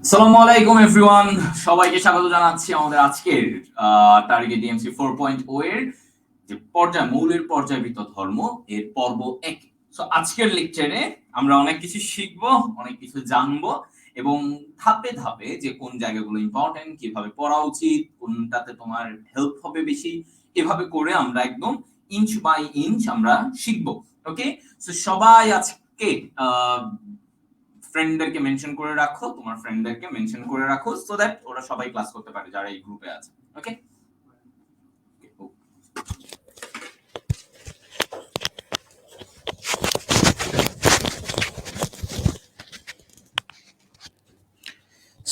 আসসালামু আলাইকুম এভরিওয়ান, সবাইকে স্বাগত জানাচ্ছি আমাদের আজকের টার্গেট ডিএমসি 4.0 এর যে পর্যায় মৌলের পর্যায়বৃত্ত ধর্ম এর পর্ব 1। সো আজকের লেকচারে আমরা অনেক কিছু শিখবো, অনেক কিছু জানবো এবং ধাপে ধাপে যে কোন জায়গাগুলো ইম্পর্টেন্ট, কিভাবে পড়া উচিত, কোনটাতে তোমার হেল্প হবে বেশি, এভাবে করে আমরা একদম ইঞ্চ বাই ইঞ্চ আমরা শিখবো। ওকে, সো সবাই আজকে ফ্রেন্ডদেরকে মেনশন করে রাখো, তোমার ফ্রেন্ডদেরকে মেনশন করে রাখো সো দ্যাট ওরা সবাই ক্লাস করতে পারে যারা এই গ্রুপে আছে। ওকে,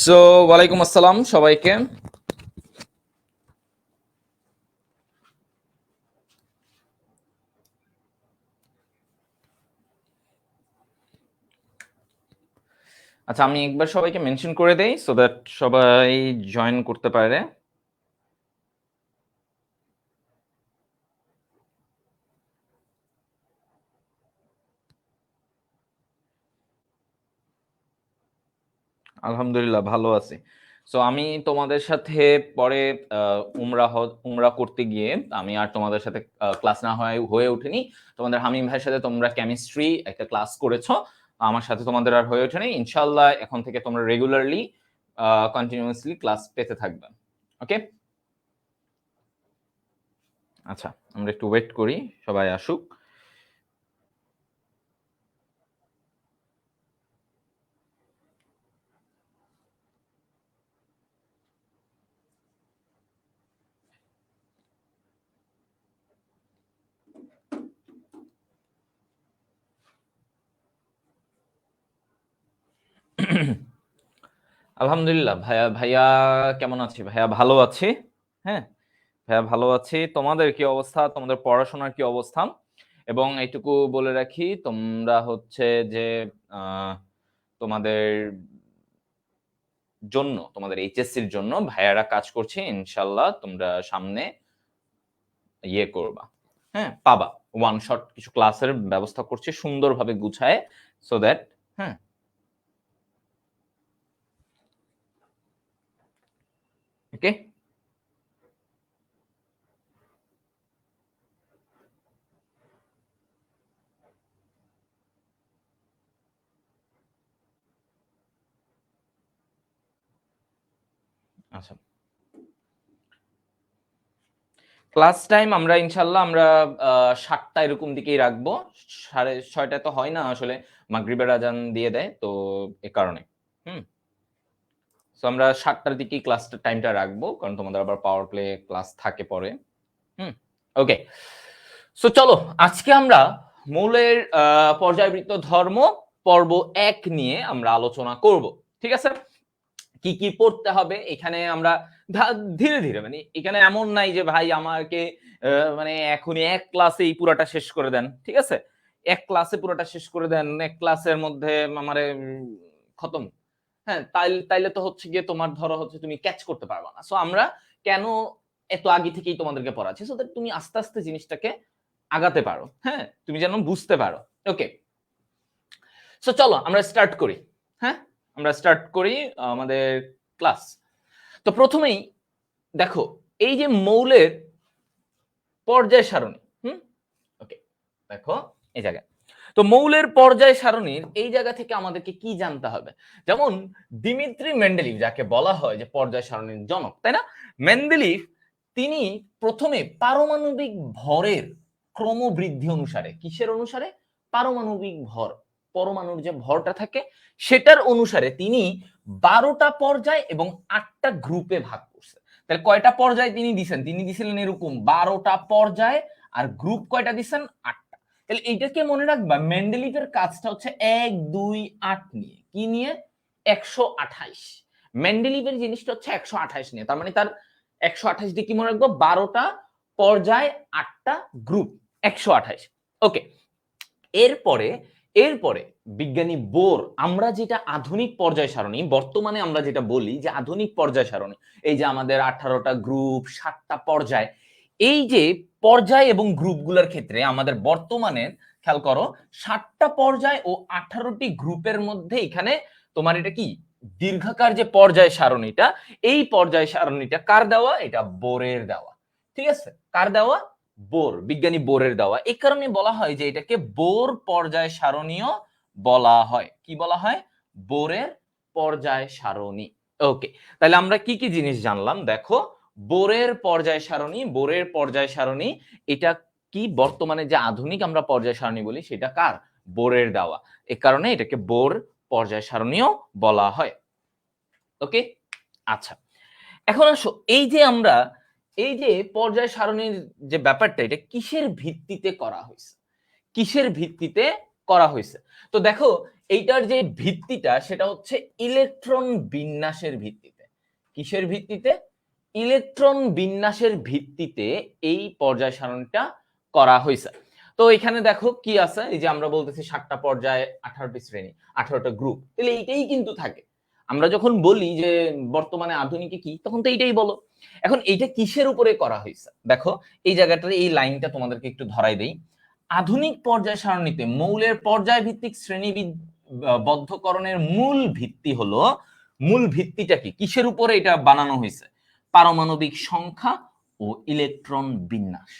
সো ওয়ালাইকুম আসসালাম সবাইকে। আচ্ছা, আমি একবার সবাইকে মেনশন করে দেই সো দ্যাট সবাই জয়েন করতে পারে। আলহামদুলিল্লাহ ভালো আছি। সো আমি তোমাদের সাথে পরে উমরা করতে গিয়ে আমি আর তোমাদের সাথে ক্লাস না হয়ে ওঠেনি। তোমাদের হামিম ভাইয়ের সাথে তোমরা কেমিস্ট্রি একটা ক্লাস করেছো, আমার সাথে তোমাদের আর হয়ে ওঠেনি। ইনশাআল্লাহ এখন থেকে তোমরা রেগুলারলি কন্টিনিউয়াসলি ক্লাস পেতে থাকবে। ওকে, আচ্ছা আমরা একটু ওয়েট করি, সবাই আসুক। আলহামদুলিল্লাহ ভাইয়া কেমন আছি? ভাইয়া ভালো আছি। হ্যাঁ ভাইয়া ভালো আছি। তোমাদের কি অবস্থা? তোমাদের পড়াশোনার কি অবস্থা? এবং এইটুকু বলে রাখি, তোমরা হচ্ছে যে তোমাদের জন্য, তোমাদের এইচএসসির জন্য ভাইয়ারা কাজ করছে, ইনশাল্লাহ তোমরা সামনে ইয়ে করবা, হ্যাঁ পাবা। ওয়ান শট কিছু ক্লাসের ব্যবস্থা করছে সুন্দরভাবে গুছায়, সো দ্যাট হ্যাঁ ওকে। আচ্ছা, ক্লাস টাইম আমরা ইনশাল্লাহ আমরা 7টা এরকম দিকেই রাখবো। 6:30 তো হয় না আসলে, মাগরিবের আজান দিয়ে দেয় তো এ কারণে। সো আমরা 7টার দিকেই ক্লাসটা টাইমটা রাখবো, কারণ তোমাদের আবার পাওয়ার প্লে ক্লাস থাকে পরে। ওকে, সো চলো আজকে আমরা মৌলের পর্যায়বৃত্ত ধর্ম পর্ব 1 নিয়ে আমরা আলোচনা করব। ঠিক আছে, কি কি পড়তে হবে এখানে আমরা ধীরে ধীরে, মানে এখানে এমন নাই যে ভাই আমাকে মানে এখনই এক ক্লাসে এই পুরাটা শেষ করে দেন। ঠিক আছে, এক ক্লাসে পুরোটা শেষ করে দেন, এক ক্লাসের মধ্যে আমারে খতম। হ্যাঁ, তাইলে তো হচ্ছে গিয়ে তোমার ধরো হচ্ছে তুমি ক্যাচ করতে পারবা না। সো আমরা কেন এত আগে থেকেই তোমাদেরকে পড়াচ্ছি, সো দ্যাট তুমি আস্তে আস্তে জিনিসটাকে আগাতে পারো, হ্যাঁ তুমি যেন বুঝতে পারো। ওকে, সো চলো আমরা স্টার্ট করি। হ্যাঁ, আমরা স্টার্ট করি আমাদের ক্লাস। তো প্রথমেই দেখো এই যে মৌলের পর্যায় সারণী, ওকে দেখো এই জায়গায়, তো মৌলের পর্যায় সারণীর এই জায়গা থেকে আমাদেরকে কি জানতে হবে। যেমন দিমিত্রি মেন্ডেলিভ, যাকে বলা হয় যে পর্যায় সারণীর জনক, তাই না? মেন্ডেলিভ তিনি প্রথমে পারমাণবিক ভরের ক্রমবৃদ্ধি অনুসারে, কিসের অনুসারে? পারমাণবিক ভর, পরমাণুর যে ভরটা থাকে সেটার অনুসারে তিনি 12টা পর্যায় এবং 8টা গ্রুপে ভাগ করছে। তাহলে কয়টা পর্যায় তিনি দিছেন? তিনি দিছিলেন এরকম 12টা পর্যায়, আর গ্রুপ কয়টা দিছেন? 8টা। তাহলে এইটাকে মনে রাখবা, মেন্ডেলিভের কাজটা হচ্ছে 1 2 8 নিয়ে, কি নিয়ে? 128। মেন্ডেলিভের জিনিসটা হচ্ছে 128 নিয়ে, তার মানে তার 128 দিয়ে কি মনে রাখবো? 12টা পর্যায়, 8টা গ্রুপ, 128। ওকে, এরপরে এরপরে বিজ্ঞানী বোর আমরা যেটা আধুনিক পর্যায় সারণী, বর্তমানে আমরা যেটা বলি যে আধুনিক পর্যায় সারণী, এই যে আমাদের 18টা গ্রুপ, 7টা পর্যায়, এই যে পর্যায় এবং গ্রুপগুলোর ক্ষেত্রে আমাদের বর্তমানে খেয়াল করো 7টা পর্যায় ও 18টি গ্রুপের মধ্যে এখানে তোমার এটা কি দীর্ঘাকার যে পর্যায় সারণীটা, এই পর্যায় সারণীটা কার দেওয়া? এটা বোরের দেওয়া। ঠিক আছে, কার দেওয়া? বোর, বিজ্ঞানী বোরের দেওয়া। এই কারণে বলা হয় যে এটাকে বোর পর্যায় সারণীও বলা হয়। কি বলা হয়? বোরের পর্যায় সারণী। ওকে, তাহলে আমরা কি কি জিনিস জানলাম দেখো। বোরের পর্যায় সারণী, বোরের পর্যায় সারণী এটা কি, বর্তমানে যে আধুনিক আমরা পর্যায় সারণী বলি সেটা কার? বোরের দেওয়া। এ কারণে এটাকে বোর পর্যায় সারণীও বলা হয়। ওকে, আচ্ছা, এখন আসো এই যে আমরা এই যে পর্যায় সারণীর যে ব্যাপারটা, এটা কিসের ভিত্তিতে করা হয়েছে? কিসের ভিত্তিতে করা হয়েছে? তো দেখো, এইটার যে ভিত্তিটা সেটা হচ্ছে ইলেকট্রন বিন্যাসের ভিত্তিতে। কিসের ভিত্তিতে? ইলেকট্রন বিন্যাসের ভিত্তিতে এই পর্যায় সারণীটা করা হয়েছে। তো এখানে দেখো কি আছে, এই যে আমরা বলতেছি 7টা পর্যায়, 18টি শ্রেণী, 18টা গ্রুপ, তাহলে এইটাই কিন্তু থাকে। আমরা যখন বলি যে বর্তমানে আধুনিকে কি, তখন তো এইটাই বলো। এখন এইটা কিসের উপরে করা হয়েছে দেখো, এই জায়গাটার এই লাইনটা তোমাদেরকে একটু ধরাই দেই। আধুনিক পর্যায় সারণীতে মৌলের পর্যায় ভিত্তিক বদ্ধকরণের মূল ভিত্তি হলো, মূল ভিত্তিটা কি, কিসের উপরে এটা বানানো হয়েছে? পারমাণবিক সংখ্যা ও ইলেকট্রন বিন্যাস।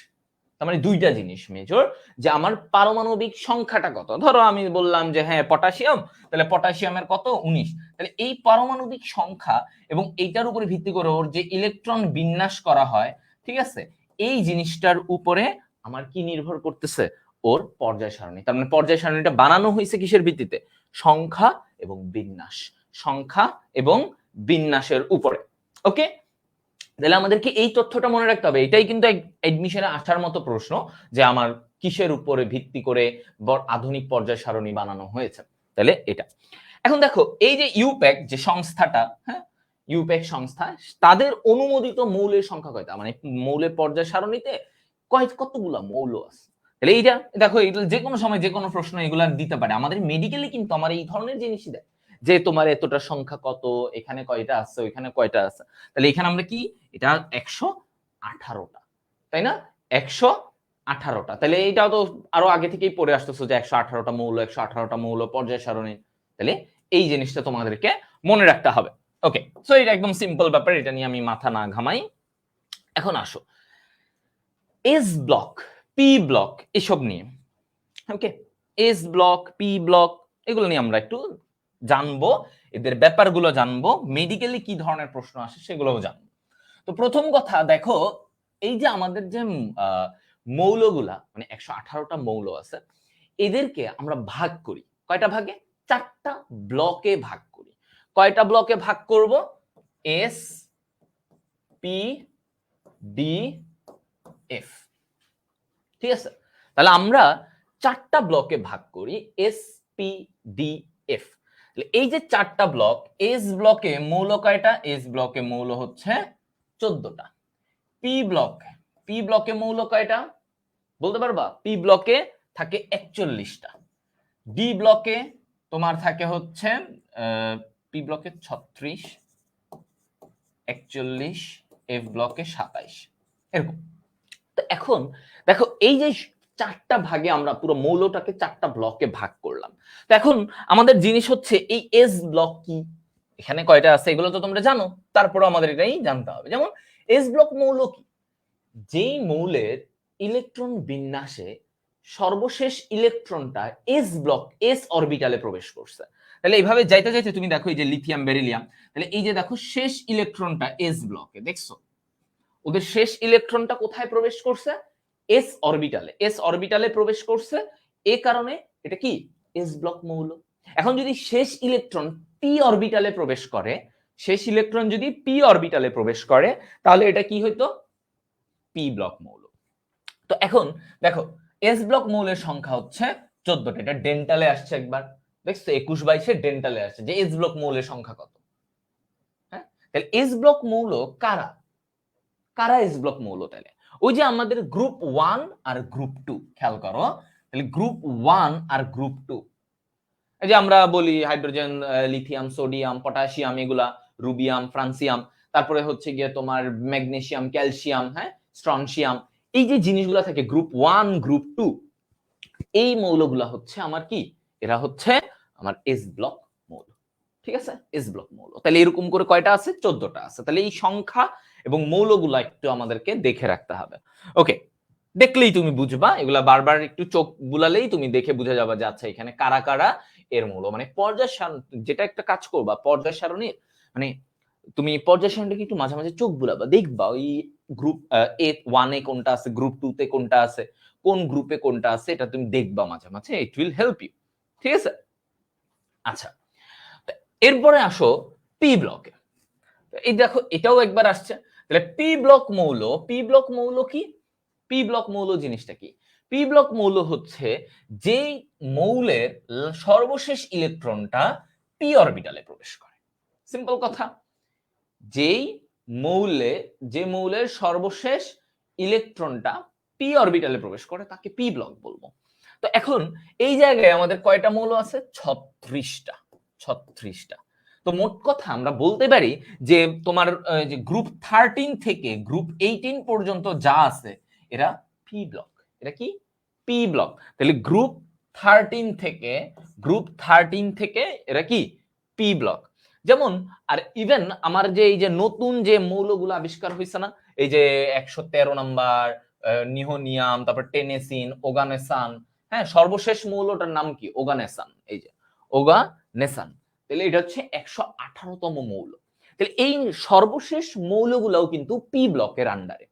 তার মানে দুইটা জিনিস মেজর, যে আমার পারমাণবিক সংখ্যাটা কত। ধরো আমি বললাম যে হ্যাঁ পটাশিয়াম, তাহলে পটাশিয়ামের কত? 19। তাহলে এই পারমাণবিক সংখ্যা এবং এইটার উপরে ভিত্তি করে ওর যে ইলেকট্রন বিন্যাস করা হয়, ঠিক আছে, এই জিনিসটার উপরে আমার কি নির্ভর করতেছে? ওর পর্যায় সারণী। তার মানে পর্যায় সারণীটা বানানো হয়েছে কিসের ভিত্তিতে? সংখ্যা এবং বিন্যাস, সংখ্যা এবং বিন্যাসের উপরে। ওকে, তাহলে আমাদেরকে এই তথ্যটা মনে রাখতে হবে। এটাই কিন্তু এডমিশনে আসার মতো প্রশ্ন, যে আমার কিসের উপরে ভিত্তি করে আধুনিক পর্যায় সারণী বানানো হয়েছে। তাহলে এটা। এখন দেখো এই যে ইউপ্যাক যে সংস্থাটা, হ্যাঁ, ইউপ্যাক সংস্থা, তাদের অনুমোদিত মৌলের সংখ্যা কয়টা? মানে মৌলের পর্যায় সারণীতে কতগুলা মৌল আছে? তাহলে এইটা দেখো, এটা যে কোনো সময় যে কোনো প্রশ্ন এগুলা দিতে পারে। আমাদের মেডিকেলে কিন্তু আমার এই ধরনের জিনিসই দেয়, যে তোমার এতটা সংখ্যা কত, এখানে কয়টা আছে, ওইখানে কয়টা আছে। তাহলে এখানে আমরা কি, এটা 118টা, তাই না? 118টা। তাহলে এইটাও তো আরো আগে থেকেই পড়ে আসতেছো যে 118টা মৌল, 118টা মৌল পর্যায় সারণী। তাহলে এই জিনিসটা তোমাদেরকে মনে রাখতে হবে। ওকে, সো এটা একদম সিম্পল ব্যাপার, এটা নিয়ে আমি মাথা না ঘামাই। এখন আসো এস ব্লক, পি ব্লক এসব নিয়ে। ওকে, এস ব্লক, পি ব্লক, এগুলো নিয়ে আমরা একটু জানবো, এদের ব্যাপারগুলো জানবো, মেডিকেলি কি ধরনের প্রশ্ন আসে সেগুলোও জানবো। তো প্রথম কথা দেখো, এই যে আমাদের যে মৌলগুলা, মানে 118টা মৌল আছে, এদেরকে আমরা ভাগ করি কয়টা ভাগে? 4টা ব্লকে ভাগ করি। কয়টা ব্লকে ভাগ করব? S, P, D, F. ঠিক আছে, তাহলে আমরা 4টা ব্লকে ভাগ করি, এস, পি, ডি, এফ। এই যে 4টা ব্লক, এস ব্লকে মৌল কয়টা? এস ব্লকে মৌল হচ্ছে 14টা। পি ব্লকে মৌল কয়টা বলতে পারবা? পি ব্লকে থাকে 41টা। ডি ব্লকে তোমার থাকে হচ্ছে পি ব্লকে 36, 41, এফ ব্লকে 27, এরকম। তো এখন দেখো এই যে 4টা ভাগে আমরা পুরো মৌলটাকে 4টা ব্লকে ভাগ করলাম। তো এখন আমাদের জিনিস হচ্ছে এই এস ব্লক কি, এখানে কয়টা আছে এগুলো তো তোমরা জানো, তারপরে আমাদের এটাই জানতে হবে। যেমন এস ব্লক মৌল কি? যেই মৌলের ইলেকট্রন বিন্যাসে সর্বশেষ ইলেকট্রনটা এস ব্লক, এস অরবিটালে প্রবেশ করছে। তাহলে এইভাবে যাইতে যাইতে তুমি দেখো এই যে লিথিয়াম, বেরিলিয়াম, তাহলে এই যে দেখো শেষ ইলেকট্রনটা এস ব্লকে, দেখছো ওদের শেষ ইলেকট্রনটা কোথায় প্রবেশ করছে? এস অরবিটালে, এস অরবিটালে প্রবেশ করছে। এই কারণে এটা কি? এস ব্লক মৌল। এখন যদি শেষ ইলেকট্রন পি অরবিটালে প্রবেশ করে, শেষ ইলেকট্রন যদি পি অরবিটালে প্রবেশ করে, তাহলে এটা কি হইতো? পি ব্লক মৌল। তো এখন দেখো এস ব্লক মৌলের সংখ্যা হচ্ছে 14টা। এটা ডেন্টালে আসছে একবার, দেখছো 21/22 ডেন্টালে আসছে যে এস ব্লক মৌলের সংখ্যা কত। হ্যাঁ, তাহলে এস ব্লক মৌল কারা? কারা এস ব্লক মৌল? তাহলে ওই যে আমাদের গ্রুপ 1 আর গ্রুপ 2, খেয়াল করো, তাহলে গ্রুপ 1 আর গ্রুপ 2, এই যে আমরা বলি হাইড্রোজেন, লিথিয়াম, সোডিয়াম, পটাশিয়াম, এগুলা রুবিয়াম, ফ্রান্সিয়াম, তারপরে হচ্ছে গিয়ে তোমার ম্যাগনেসিয়াম, ক্যালসিয়াম, হ্যাঁ, স্ট্রনসিয়াম, এই যে জিনিসগুলো থাকে গ্রুপ 1, গ্রুপ 2, এই মৌলগুলা হচ্ছে আমার কি? এরা হচ্ছে আমার এস ব্লক মৌল। ঠিক আছে, এস ব্লক মৌল। তাহলে এরকম করে কয়টা আছে? 14টা আছে। তাহলে এই সংখ্যা এবং মৌলগুলা একটু আমাদেরকে দেখে রাখতে হবে। ওকে, দেখলেই তুমি বুঝবা, এগুলা বারবার একটু চোখ বুলালেই তুমি দেখে বুঝে যাবা যে আচ্ছা এখানে কারা কারা এর মৌল। মানে পর্যায় সারণ, যেটা একটা কাজ করবা পর্যায় সারণীর, মানে তুমি পর্যায় সারণীকে একটু মাঝে মাঝে চোখ বুলাবা, দেখবা ওই গ্রুপ A1 এ কোনটা আছে, গ্রুপ 2 তে কোনটা আছে, কোন গ্রুপে কোনটা আছে, এটা তুমি দেখবা মাঝে মাঝে, ইট উইল হেল্প ইউ। ঠিক আছে, আচ্ছা এরপরে আসো পি ব্লকে। এই দেখো এটাও একবার আসছে। তাহলে পি ব্লক মৌল, পি ব্লক মৌল কি? পি ব্লক মৌল জিনিসটা কি? পি ব্লক মৌল হচ্ছে যেই মৌলের সর্বশেষ ইলেকট্রনটা পি অরবিটালে প্রবেশ করে। সিম্পল কথা, যেই মৌলে, যে মৌলের সর্বশেষ ইলেকট্রনটা পি অরবিটালে প্রবেশ করে তাকে পি ব্লক বলবো। তো এখন এই জায়গায় আমাদের কয়টা মৌল আছে? 36টা। 36টা। তো মোট কথা আমরা বলতে পারি যে তোমার যে গ্রুপ 13 থেকে গ্রুপ 18 পর্যন্ত যা আছে এরা পি ব্লক। এটা কি? P block. তাহলে গ্রুপ 13 থেকে, গ্রুপ 13 থেকে এরা কি? P block. যেমন আর ইভেন আমার যে এই যে নতুন যে মৌলগুলো আবিষ্কার হয়েছে না, এই যে 113 নাম্বার নিহোনিয়াম, তারপর টেনেসিন, ওগানেসান, হ্যাঁ সর্বশেষ মৌলটার নাম কি? ওগানেসান। এই যে ওগানেসান, তাহলে এটা হচ্ছে 118তম মৌল। তাহলে এই সর্বশেষ মৌলগুলোও কিন্তু পি ব্লকের আন্ডারে।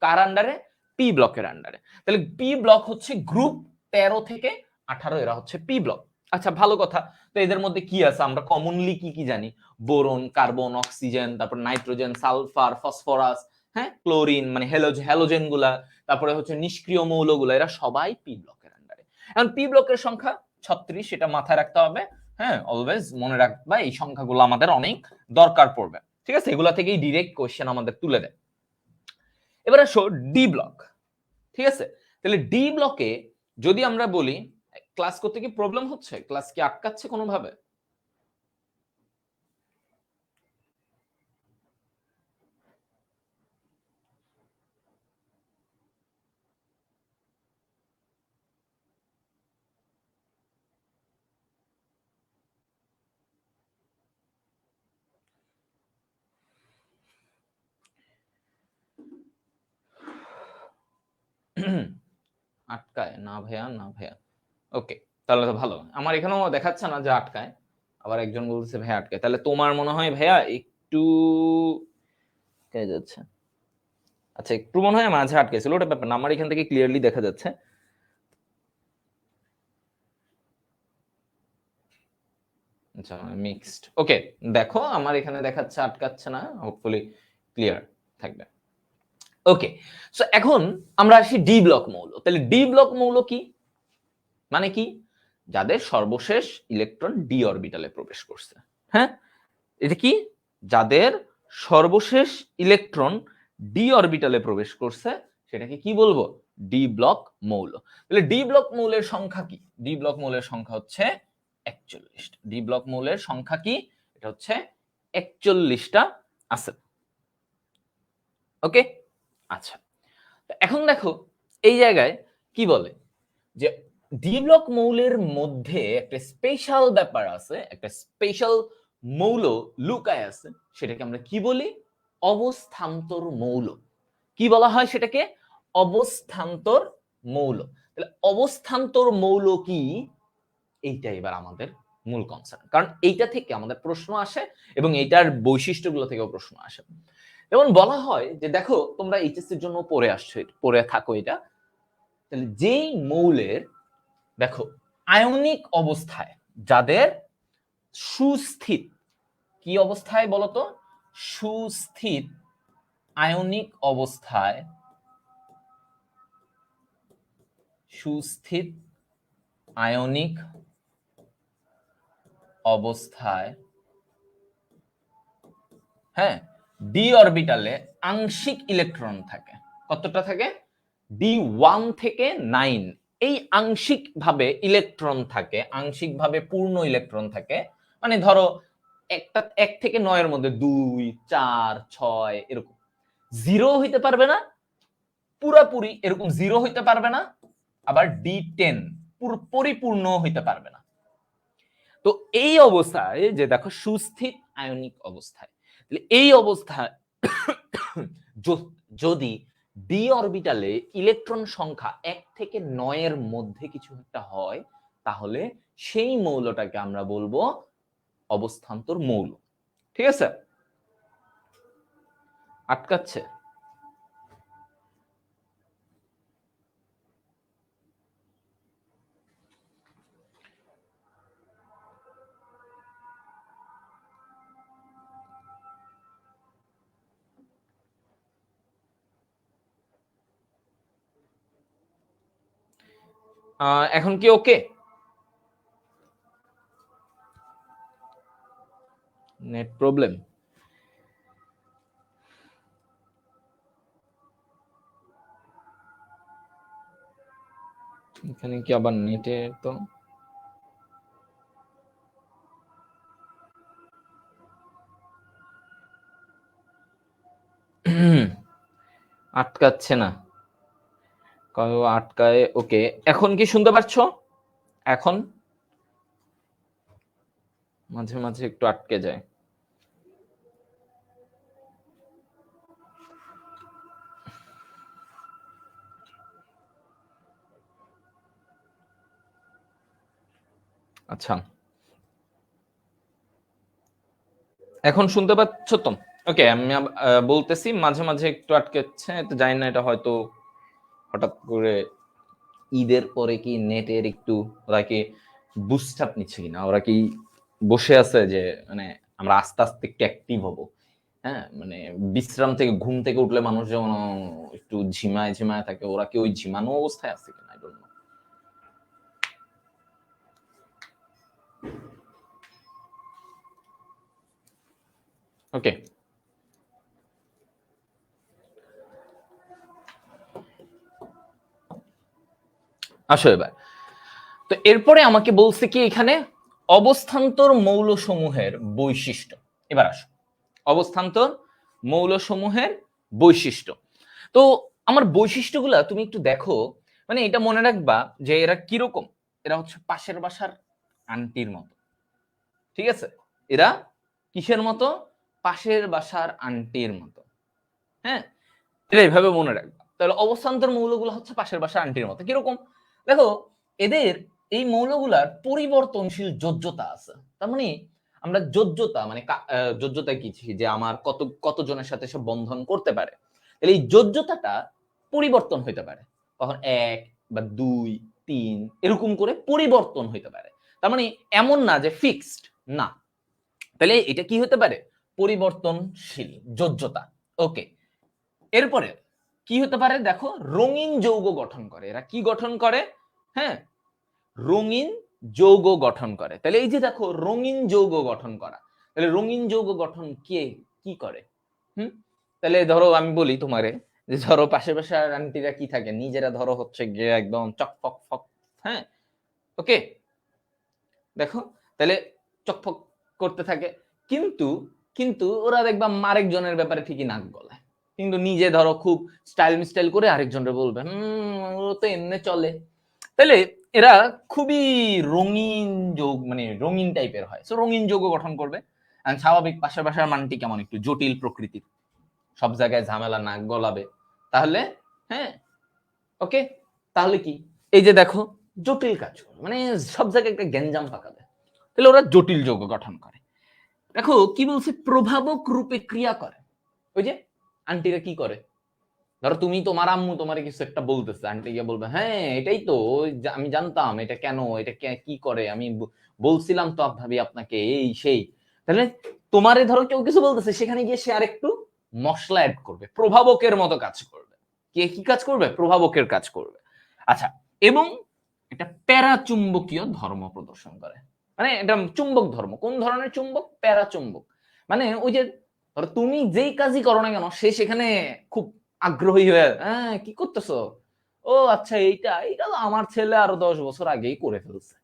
কার আন্ডারে? পি ব্লকের আন্ডারে। তাহলে পি ব্লক হচ্ছে গ্রুপ 13 থেকে 18, এরা হচ্ছে পি ব্লক। আচ্ছা ভালো কথা। তো এদের মধ্যে কি আছে? আমরা কমনলি কি কি জানি? বোরন, কার্বন, অক্সিজেন, তারপর নাইট্রোজেন, সালফার, ফসফরাস, হ্যাঁ ক্লোরিন, মানে হ্যালোজেন গুলা, তারপরে হচ্ছে নিষ্ক্রিয় মৌলগুলা, এরা সবাই পি ব্লকের আন্ডারে। এখন পি ব্লকের সংখ্যা 36, সেটা মাথায় রাখতে হবে। হ্যাঁ অলওয়েজ মনে রাখবা, এই সংখ্যাগুলো আমাদের অনেক দরকার পড়বে। ঠিক আছে, এগুলা থেকেই ডিরেক্ট কোশ্চেন আমাদের তুলে দেয়। এবার আসো ডি ব্লক। ঠিক আছে, তাহলে ডি ব্লকে যদি আমরা বলি, ক্লাস করতে কি প্রবলেম হচ্ছে? ক্লাস কি আটকাচ্ছে কোনোভাবে? আটকায় না ভাইয়া, না ভাইয়া। ওকে, তাহলে তো ভালো। আমার এখানেও দেখাচ্ছে না যে আটকায়, আবার একজন বলছে ভাইয়া আটকায়। তাহলে তোমার মনে হয় ভাইয়া একটু কে যাচ্ছে। আচ্ছা একটু মনে হয় মাঝে আটকেছিল, ওটা ব্যাপার না, আমার এখান থেকে ক্লিয়ারলি দেখা যাচ্ছে। আচ্ছা মিক্সড, ওকে। দেখো আমার এখানে দেখাচ্ছে আটকাচ্ছে না, হোপফুলি ক্লিয়ার থাকবে। ওকে, সো এখন আমরা আসি ডি ব্লক মৌল। তাহলে ডি ব্লক মৌল কি? মানে কি? যাদের সর্বশেষ ইলেকট্রন ডি অরবিটালে প্রবেশ করছে। হ্যাঁ, এটা কি? যাদের সর্বশেষ ইলেকট্রন ডি অরবিটালে প্রবেশ করছে সেটাকে কি বলবো? ডি ব্লক মৌল। তাহলে ডি ব্লক মৌলের সংখ্যা কি? ডি ব্লক মৌলের সংখ্যা হচ্ছে 41টা। ডি ব্লক মৌলের সংখ্যা কি? এটা হচ্ছে 41টা আছে। ওকে, আচ্ছা এখন দেখো এই জায়গায় কি বলে যে ডি ব্লক মৌলের মধ্যে একটা স্পেশাল ব্যাপার আছে, একটা স্পেশাল মৌল লুকায় আছে। সেটাকে আমরা কি বলি? অবস্থান্তর মৌল। কি বলা হয় সেটাকে? অবস্থান্তর মৌল। তাহলে অবস্থান্তর মৌল কি? এইটা এবার আমাদের মূল কনসার্ন, কারণ এইটা থেকে আমাদের প্রশ্ন আসে এবং এইটার বৈশিষ্ট্যগুলো থেকেও প্রশ্ন আসে। যেমন বলা হয় যে দেখো তোমরা এইচএসসি এর জন্য পড়ে আসছো, পড়ে থাকো এটা। তাহলে যেই মৌলের দেখো আয়নিক অবস্থায়, যাদের সুস্থিত, কি অবস্থায় বলতো? সুস্থিত আয়নিক অবস্থায়, সুস্থিত আয়নিক অবস্থায়, হ্যাঁ ডি অরবিটালে আংশিক ইলেকট্রন থাকে। কতটা থাকে? D1 থেকে 9, এই আংশিক ভাবে ইলেকট্রন থাকে, আংশিক ভাবে পূর্ণ ইলেকট্রন থাকে। মানে ধরো একটা 1 থেকে 9 এর মধ্যে 2, 4, 6 এরকম। জিরো হইতে পারবে না, পুরাপুরি এরকম জিরো হইতে পারবে না, আবার D10 পরিপূর্ণ হইতে পারবে না। তো এই অবস্থায় যে দেখো সুস্থির আয়নিক অবস্থায়, তাহলে এই অবস্থায় যদি ডি অরবিটালে ইলেকট্রন সংখ্যা 1 থেকে 9 এর মধ্যে কিছু একটা হয়, তাহলে সেই মৌলটাকে আমরা বলবো অবস্থান্তর মৌল। ঠিক আছে? আটকাচ্ছে? এখন কি ওকে? Net problem? এখানে কি আবার নেটে তো আটকাচ্ছে না, আটকায়। ওকে, এখন কি শুনতে পাচ্ছ? এখন মাঝে মাঝে একটু আটকে যায়। আচ্ছা, এখন শুনতে পাচ্ছ তো? ওকে, আমি বলতেছি মাঝে মাঝে একটু আটকেছে, তো জানি না এটা হয়তো হঠাৎ করে ঈদের পরে কি নেটের একটু, ওরা কি বুস্ট আপ নিচ্ছে কিনা, ওরা কি বসে আছে যে মানে আমরা আস্তে আস্তে একটু অ্যাক্টিভ হব। হ্যাঁ, মানে বিশ্রাম থেকে, ঘুম থেকে উঠলে মানুষ যেমন একটু ঝিমায় ঝিমায় থাকে, ওরা কি ওই ঝিমানো অবস্থায় আছে কিনা, আই ডোন্ট নো। ওকে, আসো এবার। তো এরপরে আমাকে বলছে কি এখানে অবস্থান্তর মৌলসমূহের বৈশিষ্ট্য। এবার আসো, অবস্থান্তর মৌলসমূহের বৈশিষ্ট্য। তো আমার বৈশিষ্ট্যগুলা তুমি একটু দেখো, মানে এটা মনে রাখবা যে এরা কিরকম। এরা হচ্ছে পাশের বাসার আন্টির মতো। ঠিক আছে? এরা কিসের মতো? পাশের বাসার আন্টির মতো। হ্যাঁ, এটা এইভাবে মনে রাখবা। তাহলে অবস্থান্তর মৌলগুলো হচ্ছে পাশের বাসার আন্টির মতো। কিরকম? দেখো, এদের এই মৌলগুলার পরিবর্তনশীল যোজ্যতা আছে। তার মানে আমরা যোজ্যতা মানে যোজ্যতা কি, যে আমার কতজনের সাথে সে বন্ধন করতে পারে। তাহলে এই যোজ্যতাটা পরিবর্তন হইতে পারে। তখন 1 বা 2, 3 এরকম করে পরিবর্তন হইতে পারে। তার মানে এমন না যে ফিক্সড না। তাহলে এটা কি হতে পারে? পরিবর্তনশীল যোজ্যতা। ওকে, এরপরে কি হতে পারে দেখো, রঙিন যৌগ গঠন করে। এরা কি গঠন করে? হ্যাঁ, রঙিন যৌগ গঠন করে। তাহলে এই যে দেখো রঙিন যৌগ গঠন করা, তাহলে রঙিন যৌগ গঠন কে কি করে? হুম, তাহলে ধরো আমি বলি তোমারে, যে ধরো পাশে পাশে আন্টিরা কি থাকে, নিজেরা ধরো হচ্ছে গিয়ে একদম চকফক ফক। হ্যাঁ, ওকে, দেখো তাহলে চকফক করতে থাকে, কিন্তু কিন্তু ওরা দেখবা আরেকজনের ব্যাপারে ঠিকই নাক গলায়, কিন্তু নিজে ধরো খুব স্টাইল মিস্টাইল করে আরেকজনের বলবে ও তো এমনি চলে। তাহলে এরা খুবই রঙিন যৌগ, মানে রঙিন টাইপের হয়, সো রঙিন যৌগ গঠন করবে। আর স্বাভাবিক পাশের বাসার মানটি কেমন, একটু জটিল প্রকৃতির, সব জায়গায় ঝামেলা নাক গলাবে। তাহলে হ্যাঁ, ওকে, তাহলে কি, এই যে দেখো জটিল কাজ করে, মানে সব জায়গায় একটা গ্যাঞ্জাম পাকাবে। তাহলে ওরা জটিল যৌগ গঠন করে। দেখো কি বলছে, প্রভাবক রূপে ক্রিয়া করে। ওই যে আন্টিরা কি করে, ধরো তুমি, তোমার আম্মু তোমার কিছু একটা বলতেছে, আন্টি গিয়ে বলবে হ্যাঁ এটাই তো, আমি জানতাম এটা কেন, এটা কি করে, আমি বলছিলাম তো ভাবি আপনাকে, এই সেই। তাহলে তোমারে ধরো কেউ কিছু বলতেছে, সেখানে গিয়ে সে আরেকটু মশলা অ্যাড করবে, প্রভাবকের মতো কাজ করবে। কে কি কাজ করবে? প্রভাবকের কাজ করবে। আচ্ছা, এবং এটা প্যারাচুম্বকীয় ধর্ম প্রদর্শন করে। মানে এটা চুম্বক ধর্ম। কোন ধরনের চুম্বক? প্যারাচুম্বক। মানে ওই যে ধরো তুমি যেই কাজই করো না কেন, সে সেখানে খুব আগ্রহী হয়ে, হ্যাঁ কি করতেছো, ও আচ্ছা এইটা এইটা তো আমার ছেলে আরো 10 বছর আগেই করে ফেলছে।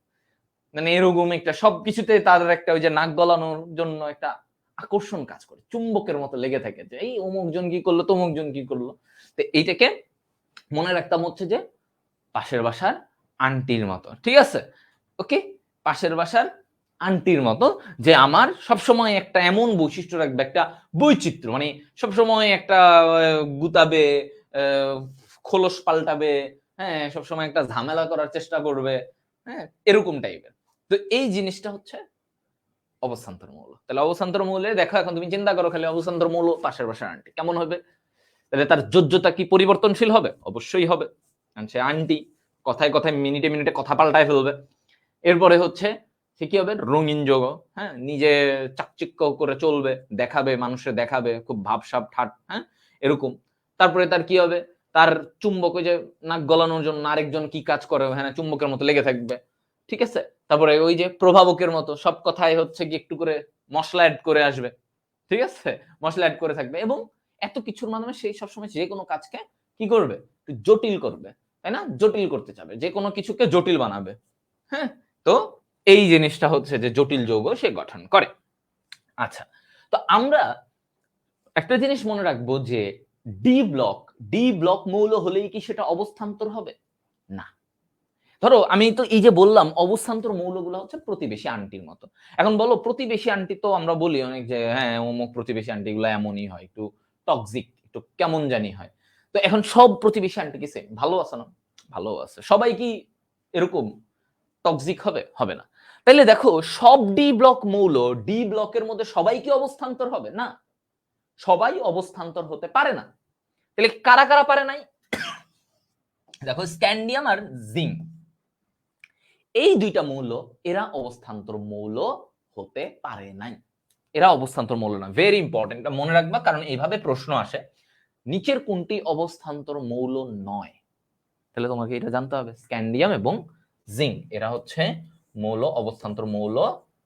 মানে এরকম একটা সবকিছুতে তাদের একটা ওই যে নাক গলানোর জন্য একটা আকর্ষণ কাজ করে, চুম্বকের মতো লেগে থাকে, যে এই অমুক জন কি করলো, তমুক জন কি করলো। তো এইটাকে মনে রাখতাম হচ্ছে যে পাশের বাসার আন্টির মতো। ঠিক আছে? ওকে, পাশের বাসার আন্টির মতো, যে আমার সবসময় একটা এমন বৈশিষ্ট্য রাখবে, একটা বৈচিত্র্য, মানে সবসময় একটা গুতাবে, খোলস পাল্টাবে, হ্যাঁ, সবসময় একটা ঝামেলা করার চেষ্টা করবে, হ্যাঁ, এরকম টাইপের। তো এই জিনিসটা হচ্ছে অবস্থান্তর মৌল। তাহলে অবস্থান্তর মৌলে দেখো, এখন তুমি চিন্তা করো খালি অবস্থান্তর মৌল পাশের বাসার আন্টি কেমন হবে? তাহলে তার যোজ্যতা কি পরিবর্তনশীল হবে? অবশ্যই হবে। কারণ সে আন্টি, কথায় কথায় মিনিটে মিনিটে কথা পাল্টায় ফেলবে। এরপরে হচ্ছে সে কি হবে? রঙিন যৌগ, হ্যাঁ, নিজে চাকচিক্য করে চলবে, দেখাবে, মানুষে দেখাবে, খুব ভাবসাব ঠাট, হ্যাঁ, এরকম। তারপরে তার কি হবে? তার চুম্বক, ওই যে নাক গলানোর জন্য আরেকজন কি কাজ করে, হ্যাঁ, চুম্বকের মতো লেগে থাকবে। ঠিক আছে? তারপরে ওই যে প্রভাবকের মতো সব কথায় হচ্ছে কি একটু করে মসলা এড করে আসবে। ঠিক আছে? মসলা এড করে থাকবে এবং এত কিছুর মাধ্যমে সে সবসময় যেকোনো কাজকে কি করবে? একটু জটিল করবে। তাই না? জটিল করতে চাবে। যেকোনো কিছুকে জটিল বানাবে। হ্যাঁ? তো এই জিনিসটা হচ্ছে যে জটিল যৌগ সে গঠন করে। আচ্ছা। তো আমরা একটা জিনিস মনে রাখবো যে ডি ব্লক, ডি ব্লক মৌল হলেই কি সেটা অবস্থান্তর হবে? না। ধরো আমি তো এই যে বললাম অবস্থান্তর মৌলগুলো হচ্ছে প্রতিবেশী আন্টির মতো। এখন বলো প্রতিবেশী আন্টি তো আমরা বলি অনেক যে হ্যাঁ, অমুক প্রতিবেশী আন্টিগুলো এমনই হয়। একটু টক্সিক, একটু কেমন জানি হয়। তো এখন সব প্রতিবেশী আন্টি কি সেম? ভালো আছে না? ভালো আছে। সবাই কি এরকম টক্সিক হবে? হবে না। তাইলে দেখো সব ডি ব্লক মৌল, ডি ব্লকের মধ্যে সবাই কি অবস্থান্তর হবে? না। সবাই অবস্থান্তর হতে পারে না। তাহলে কারা, কারা পারে নাই? দেখো স্ক্যান্ডিয়াম আর জিংক, এই দুইটা মৌল এরা অবস্থান্তর মৌল হতে পারে নাই। এরা অবস্থান্তর মৌল না। ভেরি ইম্পর্টেন্ট, এটা মনে রাখবা, কারণ এইভাবে প্রশ্ন আসে। নিচের কোনটি অবস্থান্তর মৌল নয়? তাহলে তোমাকে এটা জানতে হবে। স্ক্যান্ডিয়াম এবং জিংক এরা হচ্ছে মৌল, অবস্থান্তর মৌল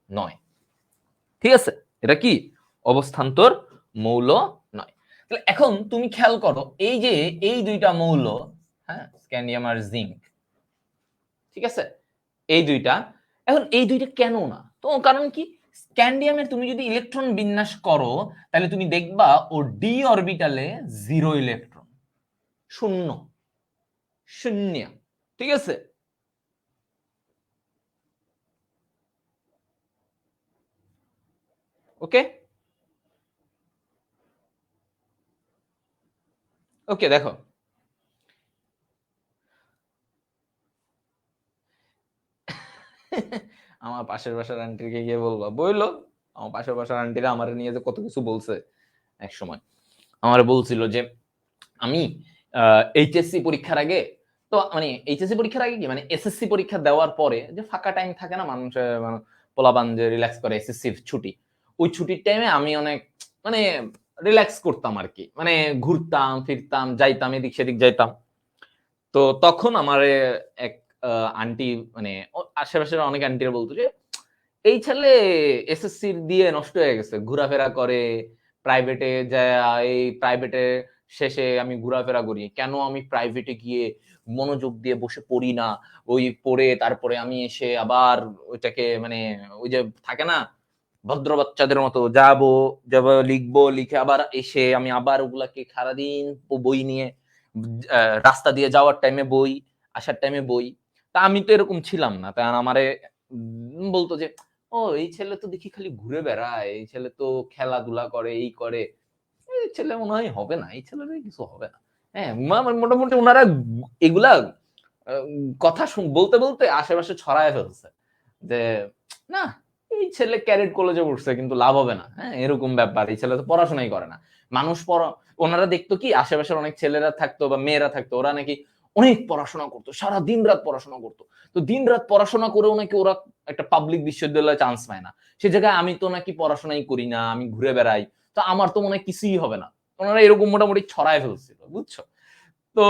নয়। ঠিক আছে? এটা কি অবস্থান্তর মৌল নয়। তাহলে এখন তুমি খেয়াল করো, এই যে এই দুইটা মৌল, হ্যাঁ, স্ক্যান্ডিয়াম আর জিংক, ঠিক আছে, এই দুইটা, এখন এই দুইটা কেন না? তো কারণ কি, স্ক্যান্ডিয়ামের তুমি যদি ইলেকট্রন বিন্যাস করো তাহলে তুমি দেখবা ও ডি অরবিটালে 0 ইলেকট্রন, শূন্য, শূন্য। ঠিক আছে? ওকে, ওকে, দেখো আমার পাশের বাসার আন্টিকে গিয়ে বলবা, বইলো আমার পাশের বাসার আন্টিরা আমার নিয়ে যে কত কিছু বলছে। এক সময় আমার বলছিল যে আমি এইচএসসি পরীক্ষার আগে, তো মানে এইচএসসি পরীক্ষার আগে কি মানে এসএসসি পরীক্ষা দেওয়ার পরে যে ফাঁকা টাইম থাকে না মানুষের, মানে পোলাপান যে রিল্যাক্স করে এসএসসির ছুটি, ওই ছুটির টাইমে আমি অনেক মানে রিল্যাক্স করতাম আর কি, মানে ঘুরতাম ফিরতাম যাইতাম এদিক সেদিক যাইতাম। তো তখন আমার এক আন্টি, মানে আশেপাশের অনেক আন্টিরা বলতো যে এই ছেলে এসএসসি দিয়ে নষ্ট হয়ে গেছে, ঘোরাফেরা করে প্রাইভেটে যায়, এই প্রাইভেটে শেষে আমি ঘোরাফেরা করি কেন, আমি প্রাইভেটে গিয়ে মনোযোগ দিয়ে বসে পড়ি না, ওই পড়ে তারপরে আমি এসে আবার ওইটাকে মানে ওই যে থাকে না ভদ্র বাচ্চাদের মতো যাবো, যাব লিখবো, লিখে আবার এসে আমি আবার ওগুলাকে সারাদিন বই নিয়ে রাস্তা দিয়ে যাওয়ার টাইমে বই, আসার টাইমে বই। তা আমি তো এরকম ছিলাম না, তা আমারে বলতো যে ও এই ছেলে তো দেখি খালি ঘুরে বেড়ায়, এই ছেলে তো খেলাধুলা করে, এই করে, এই ছেলে মনে হয় হবে না, এই ছেলের কিছু হবে না। হ্যাঁ, মোটামুটি ওনারা এগুলা কথা বলতে বলতে আশেপাশে ছড়ায় ফেলছে যে না, এই ছেলে ক্যাডেট কলেজে পড়ছে কিন্তু লাভ হবে না, হ্যাঁ, এরকম ব্যাপার, এই ছেলে তো পড়াশোনাই করে না। মানুষ ওনারা দেখতো কি আশেপাশের অনেক ছেলেরা থাকতো বা মেয়েরা থাকতো, ওরা নাকি অনেক পড়াশোনা করতো, সারা দিন রাত পড়াশোনা করতো। তো দিন রাত পড়াশোনা করেও নাকি ওরা একটা পাবলিক বিশ্ববিদ্যালয়ে চান্স পায় না। সে জায়গায় আমি তো নাকি পড়াশোনাই করি না, আমি ঘুরে বেড়াই, তো আমার তো মনে হয় কিছুই হবে না। ওনারা এরকম মোটামুটি ছড়ায় ফেলছিল, বুঝছো? তো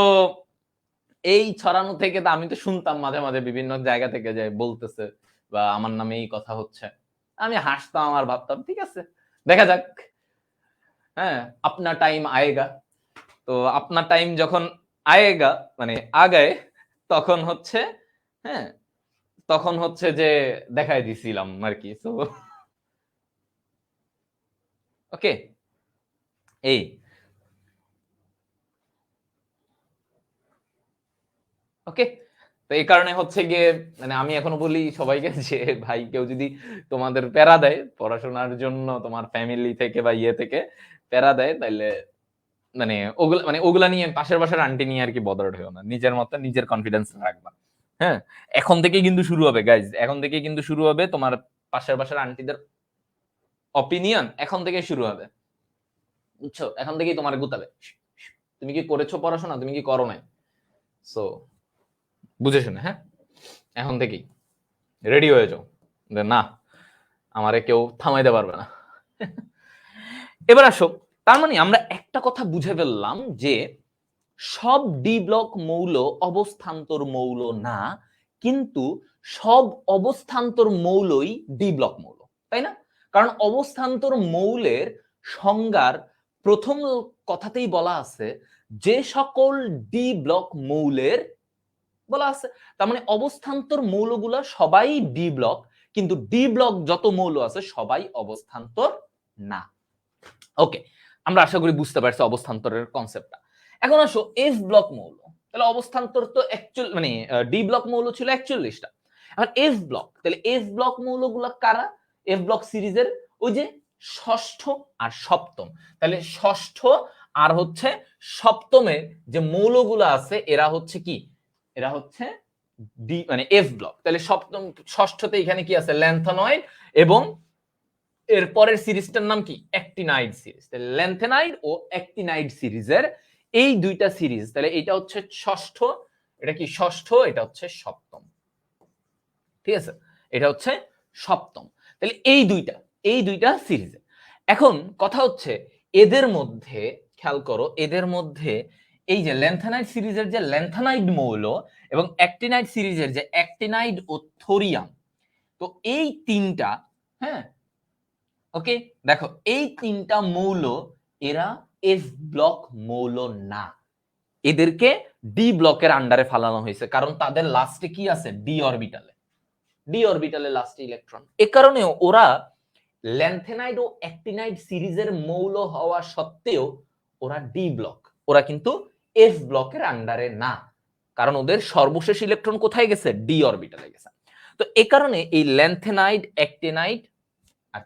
এই ছড়ানো থেকে তো আমি তো শুনতাম মাঝে মাঝে বিভিন্ন জায়গা থেকে যে বলতেছে বা আমার নামে এই কথা হচ্ছে, আমি হাসতাম আর ভাবতাম ঠিক আছে, দেখা যাক, হ্যাঁ, আপনা টাইম আয়েগা। তো আপনার টাইম যখন আয়েগা, মানে আগায়, তখন হচ্ছে, হ্যাঁ, তখন হচ্ছে যে দেখাই দিছিলাম আর কি। তো ওকে, এই ওকে, তো এই কারণে হচ্ছে গিয়ে মানে আমি এখনো বলি সবাইকে যে ভাই কেউ যদি তোমাদের প্যারা দেয় পড়াশোনার জন্য, তোমার ফ্যামিলি থেকে বা ইয়ে থেকে প্যারা দেয়, তাইলে ওগুলা নিয়ে পাশের বাসার আন্টি নিয়ে আর কি বদরড হয়েও না, নিজের মতো নিজের কনফিডেন্স রাখবা। হ্যাঁ, এখন থেকে কিন্তু শুরু হবে গাইজ, এখন থেকে কিন্তু শুরু হবে তোমার পাশের বাসার আন্টিদের অপিনিয়ন এখন থেকে শুরু হবে, বুঝছো? এখন থেকেই তোমার গুতাবে, তুমি কি করেছো পড়াশোনা, তুমি কি করো নাই। সো বুঝে শুনে, হ্যাঁ, এখন থেকেই রেডি হয়ে যাও, না আমারে কেউ থামাইতে পারবে না। এবার আসো, তার মানে আমরা একটা কথা বুঝে ফেললাম যে সব ডি ব্লক মৌল অবস্থান্তর মৌল না, কিন্তু সব অবস্থান্তর মৌলই ডি ব্লক মৌল, তাই না? কারণ অবস্থান্তর মৌলের সংজ্ঞার প্রথম কথাতেই বলা আছে যে সকল ডি ব্লক মৌলের বলা আছে, তার মানে অবস্থান্তর মৌলগুলা সবাই ডি ব্লক, কিন্তু ডি ব্লক যত মৌল আছে সবাই অবস্থান্তর না। ওকে, আমরা আশা করি বুঝতে পারছি অবস্থান্তরের কনসেপ্টটা। এখন আসো এফ ব্লক মৌল, তাহলে অবস্থান্তর তো অ্যাকচুয়াল মানে ডি ব্লক মৌল ছিল 41টা, এখন এফ ব্লক, তাহলে এফ ব্লক মৌলগুলো কারা? এফ ব্লক সিরিজের ওই যে ষষ্ঠ আর সপ্তম, তাহলে ষষ্ঠ আর হচ্ছে সপ্তমের যে মৌলগুলো আছে এরা হচ্ছে কি, এরা হচ্ছে ডি মানে এফ ব্লক। তাহলে সপ্তম ষষ্ঠতে এখানে কি আছে, ল্যান্থানয়েড, এবং এর পরের সিরিজটার নাম কি, অ্যাক্টিনাইড সিরিজ। তাহলে ল্যান্থেনাইড ও অ্যাক্টিনাইড সিরিজের এই দুইটা সিরিজ, তাহলে এটা হচ্ছে ষষ্ঠ, এটা কি ষষ্ঠ, এটা হচ্ছে সপ্তম, ঠিক আছে, এটা হচ্ছে সপ্তম। তাহলে এই দুইটা সিরিজ। এখন কথা হচ্ছে এদের মধ্যে খেয়াল করো, এদের মধ্যে এই যে ল্যান্থানাইড সিরিজের যে ল্যান্থানাইড মৌল এবং অ্যাক্টিনাইড সিরিজের যে অ্যাক্টিনাইড ও থোরিয়াম, তো এই তিনটা, হ্যাঁ ওকে, দেখো এই তিনটা মৌল এরা এফ ব্লক মৌল না, এদেরকে ডি ব্লকের আন্ডারে ফালানো হয়েছে, কারণ তাদের লাস্টে কি আছে, ডি অরবিটালে লাস্টে ইলেকট্রন। এ কারণে ওরা ল্যান্থেনাইড ও অ্যাক্টিনাইড সিরিজের মৌল হওয়া সত্ত্বেও ওরা ডি ব্লক, ওরা কিন্তু এফ ব্লকের আন্ডারে না, কারণ ওদের সর্বশেষ ইলেকট্রন কোথায় গেছে, ডি অরবিটালে গেছে। তো এ কারণে এই ল্যান্থেনাইড, অ্যাক্টিনাইড আর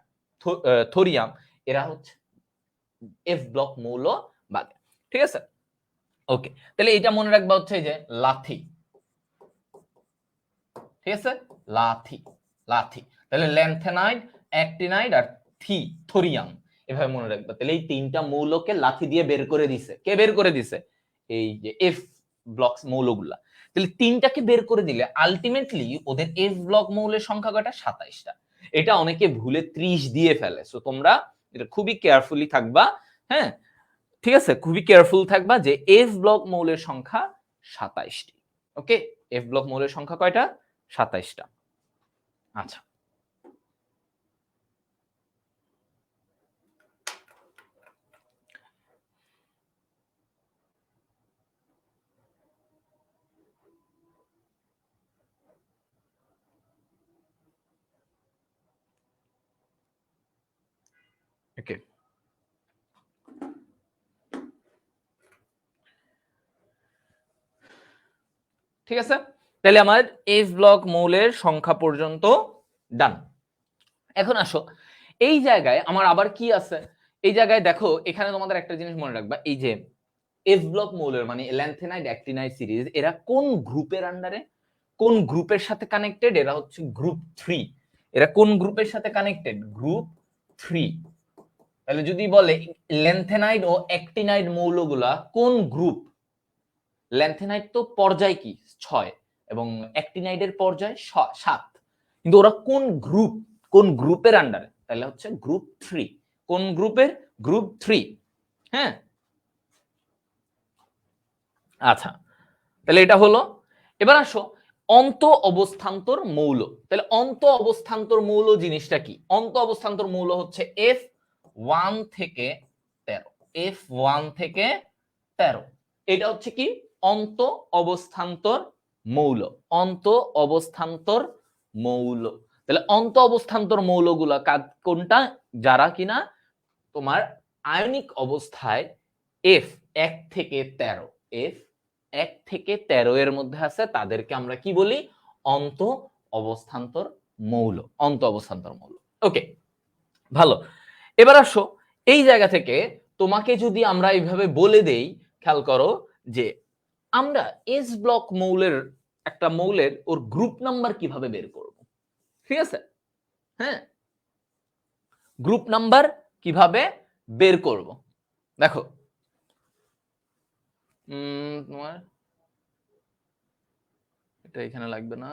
থোরিয়াম এরা হচ্ছে এফ ব্লক মৌল বাদে, ঠিক আছে। ওকে, তাহলে এটা মনে রাখবা হচ্ছে যে লাথি, ঠিক আছে, লাথি। তাহলে ল্যান্থেনাইড, অ্যাক্টিনাইড আর থোরিয়াম, এভাবে মনে রাখবা। তাহলে এই তিনটা মৌলকে লাথি দিয়ে বের করে দিছে, কে বের করে দিছে, এই যে এফ ব্লক মৌলগুলা। তাহলে তিনটাকে বের করে দিলে আলটিমেটলি ওদের এফ ব্লক মৌলের সংখ্যা কয়টা, 27টা। এটা অনেকে ভুলে 30 দিয়ে ফেলে, সো তোমরা এটা খুবই কেয়ারফুলি থাকবা, হ্যাঁ ঠিক আছে, খুবই কেয়ারফুল থাকবা যে এফ ব্লক মৌলের সংখ্যা 27টি। ওকে, এফ ব্লক মৌলের সংখ্যা কয়টা, 27টা। আচ্ছা, ওকে, ঠিক আছে। তাহলে আমার এফ ব্লক মৌলের সংখ্যা পর্যন্ত ডান। এখন আসো এই জায়গায় আমার আবার কি আছে, এই জায়গায় দেখো এখানে তোমাদের একটা জিনিস মনে রাখবা, এই যে এফ ব্লক মৌলের মানে ল্যান্থেনাইড, অ্যাক্টিনাইড সিরিজ এরা কোন গ্রুপের আন্ডারে, কোন গ্রুপের সাথে কানেক্টেড, এরা হচ্ছে গ্রুপ 3। এরা কোন গ্রুপের সাথে কানেক্টেড, গ্রুপ 3। তাহলে যদি বলে ল্যান্থেনাইড ও অ্যাক্টিনাইড মৌলগুলা কোন গ্রুপ, ল্যান্থেনাইড তো পর্যায় কি 6 এবং অ্যাক্টিনাইডের পর্যায় 7, কিন্তু ওরা কোন গ্রুপ, কোন গ্রুপের আন্ডারে, তাহলে হচ্ছে গ্রুপ 3। কোন গ্রুপের, গ্রুপ 3, হ্যাঁ আচ্ছা, তাহলে এটা হলো। এবার আসো অন্ত অবস্থান্তর মৌল, তাহলে অন্ত অবস্থান্তর মৌল জিনিসটা কি, অন্ত অবস্থান্তর মৌল হচ্ছে F1 থেকে 13, F1 থেকে 13, এটা হচ্ছে কি অন্ত অবস্থান্তর মৌল, অন্ত অবস্থান্তর মৌল। তাহলে অন্ত অবস্থান্তর মৌলগুলা কোনটা, যারা কিনা তোমার আয়নিক অবস্থায় F1 থেকে 13, F1 1 থেকে 13 এর মধ্যে আছে তাদেরকে আমরা কি বলি? অন্ত অবস্থান্তর মৌল। অন্ত অবস্থান্তর মৌল। ওকে, ভালো। এবার আসো এই জায়গা থেকে তোমাকে যদি আমরা এইভাবে বলে দেই, খেয়াল করো যে আমরা এস ব্লক মৌলের একটা মৌলের ওর গ্রুপ নাম্বার কিভাবে বের করব? ঠিক আছে? হ্যাঁ, গ্রুপ নাম্বার কিভাবে বের করব? দেখো তোমার এটা এখানে লাগবে না,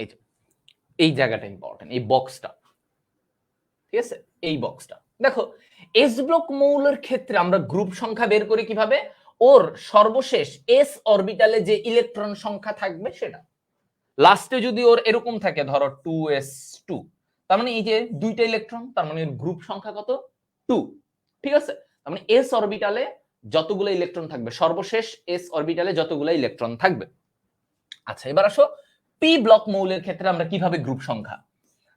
এই যে এই জায়গাটা ইম্পর্টেন্ট, এই বক্সটা। ঠিক আছে, এই বক্সটা দেখো। এস ব্লক মৌলের ক্ষেত্রে আমরা গ্রুপ সংখ্যা বের করি কিভাবে? ওর সর্বশেষ এস অরবিটালে যে ইলেকট্রন সংখ্যা থাকবে সেটা। লাস্টে যদি ওর এরকম থাকে ধরো 2s2, তার মানে এই যে দুইটা ইলেকট্রন, তার মানে গ্রুপ সংখ্যা কত? 2। ঠিক আছে, তার মানে এস অরবিটালে যতগুলো ইলেকট্রন থাকবে, সর্বশেষ এস অরবিটালে যতগুলো ইলেকট্রন থাকবে। আচ্ছা, এবার আসো পি ব্লক মৌলের ক্ষেত্রে আমরা কিভাবে গ্রুপ সংখ্যা।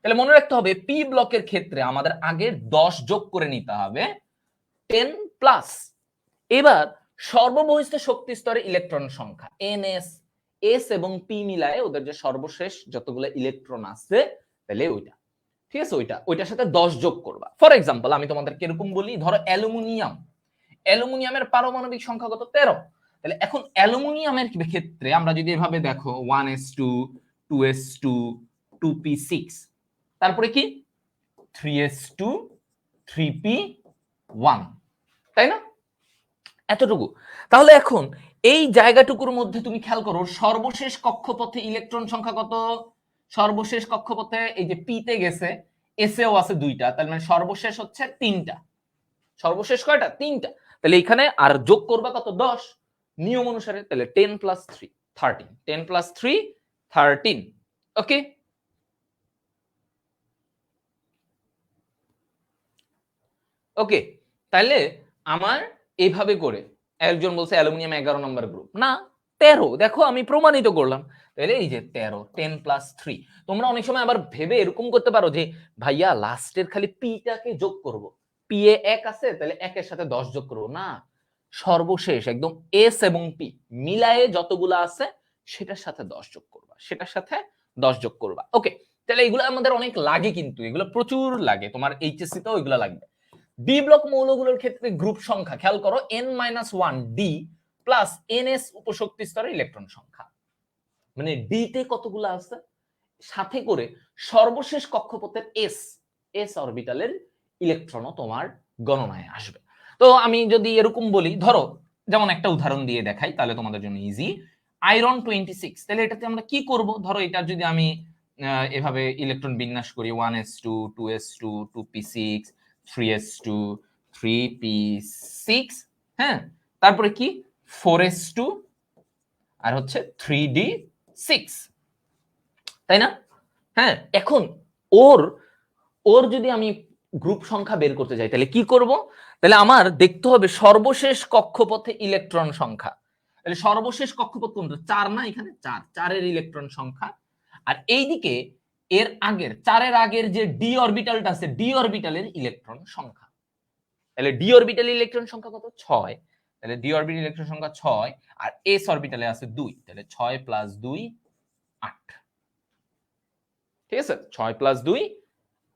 তাহলে মনে রাখতে হবে পি ব্লকের ক্ষেত্রে আমাদের আগে 10 যোগ করে নিতে হবে 10 প্লাস। এবার সর্ববহিষ্ঠ শক্তি স্তরে ইলেকট্রন সংখ্যা এনএস, এস এবং পি মিলায়ে ওদের যে সর্বশেষ যতগুলো ইলেকট্রন আছে তাহলে ওইটা। ঠিক আছে, ওইটার সাথে 10 যোগ করবা। ফর এক্সাম্পল আমি তোমাদেরকে এরকম বলি, ধরো অ্যালুমিনিয়ামের পারমাণবিক সংখ্যা কত? 13। তাহলে এখন অ্যালুমিনিয়ামের ক্ষেত্রে আমরা যদি এভাবে দেখো 1s2 2s2 2p6, তারপরে কি 3s2 3p1, তাই না? এতটুকু। তাহলে এখন এই জায়গাটুকুর মধ্যে তুমি খেয়াল করো সর্বশেষ কক্ষপথে ইলেকট্রন সংখ্যা কত? সর্বশেষ কক্ষপথে এই যে পি তে গেছে, এসেও আছে 2টা, তার মানে সর্বশেষ হচ্ছে 3টা। সর্বশেষ কয়টা? 3টা। তাহলে এখানে আর যোগ করবা কত? 10 নিয়ম অনুসারে। তাহলে 10 প্লাস 3 13, 10 প্লাস 3 13। ওকে, ওকে। তাহলে আমার এইভাবে করে একজন বলছে অ্যালুমিনিয়াম 11 নম্বর গ্রুপ, না 13। দেখো আমি প্রমাণিত করলাম। তাহলে এই যে 13, 10 প্লাস 3। তোমরা অনেক সময় আবার ভেবে এরকম করতে পারো যে ভাইয়া লাস্টের খালি পিটাকে যোগ করব, পি এ 1 আছে তাহলে 1 এর সাথে 10 যোগ করব, না, সর্বশেষ একদম এস এবং পি মিলায়ে যতগুলো আছে সেটার সাথে 10 যোগ করবা, সেটার সাথে 10 যোগ করবা। ওকে, তাহলে এগুলো আমাদের অনেক লাগে, কিন্তু এগুলো প্রচুর লাগে, তোমার এইচএসসি তেও এগুলো লাগবে। ডি ব্লক মৌলগুলোর ক্ষেত্রে গ্রুপ সংখ্যা খেয়াল করো n-1 ডি প্লাস এনএস উপশক্তি স্তরের ইলেকট্রন সংখ্যা। মানে ডি তে কতগুলো আছে, সাথে করে সর্বশেষ কক্ষপথের এস অরবিটালের ইলেকট্রনও তোমার গণনায় আসবে। তো আমি যদি এরকম বলি, ধরো যেমন একটা উদাহরণ দিয়ে দেখাই তাহলে তোমাদের জন্য ইজি। আয়রন 26, তাহলে এটাতে আমরা কি করব? ধরো এটা যদি আমি এভাবে ইলেকট্রন বিন্যাস করি 1s2 2s2 2p6 3s2 3p6, হ্যাঁ, তারপরে কি 4s2 আর হচ্ছে 3d6, তাই না? হ্যাঁ, এখন ওর ওর যদি আমি গ্রুপ সংখ্যা বের করতে যাই তাহলে কি করব? তাহলে আমার দেখতে হবে সর্বশেষ কক্ষপথে ইলেকট্রন সংখ্যা। তাহলে সর্বশেষ কক্ষপথ কোনটা? 4 না, এখানে 4, 4 এর ইলেকট্রন সংখ্যা। আর এইদিকে এর আগের 4 এর আগের যে ডি অরবিটালটা আছে, ডি অরবিটালের ইলেকট্রন সংখ্যা। তাহলে ডি অরবিটালের ইলেকট্রন সংখ্যা কত? 6। তাহলে ডি অরবিটালের ইলেকট্রন সংখ্যা 6 আর এস অরবিটালে আছে 2, তাহলে 6 প্লাস 2 8। ঠিক আছে, 6 প্লাস 2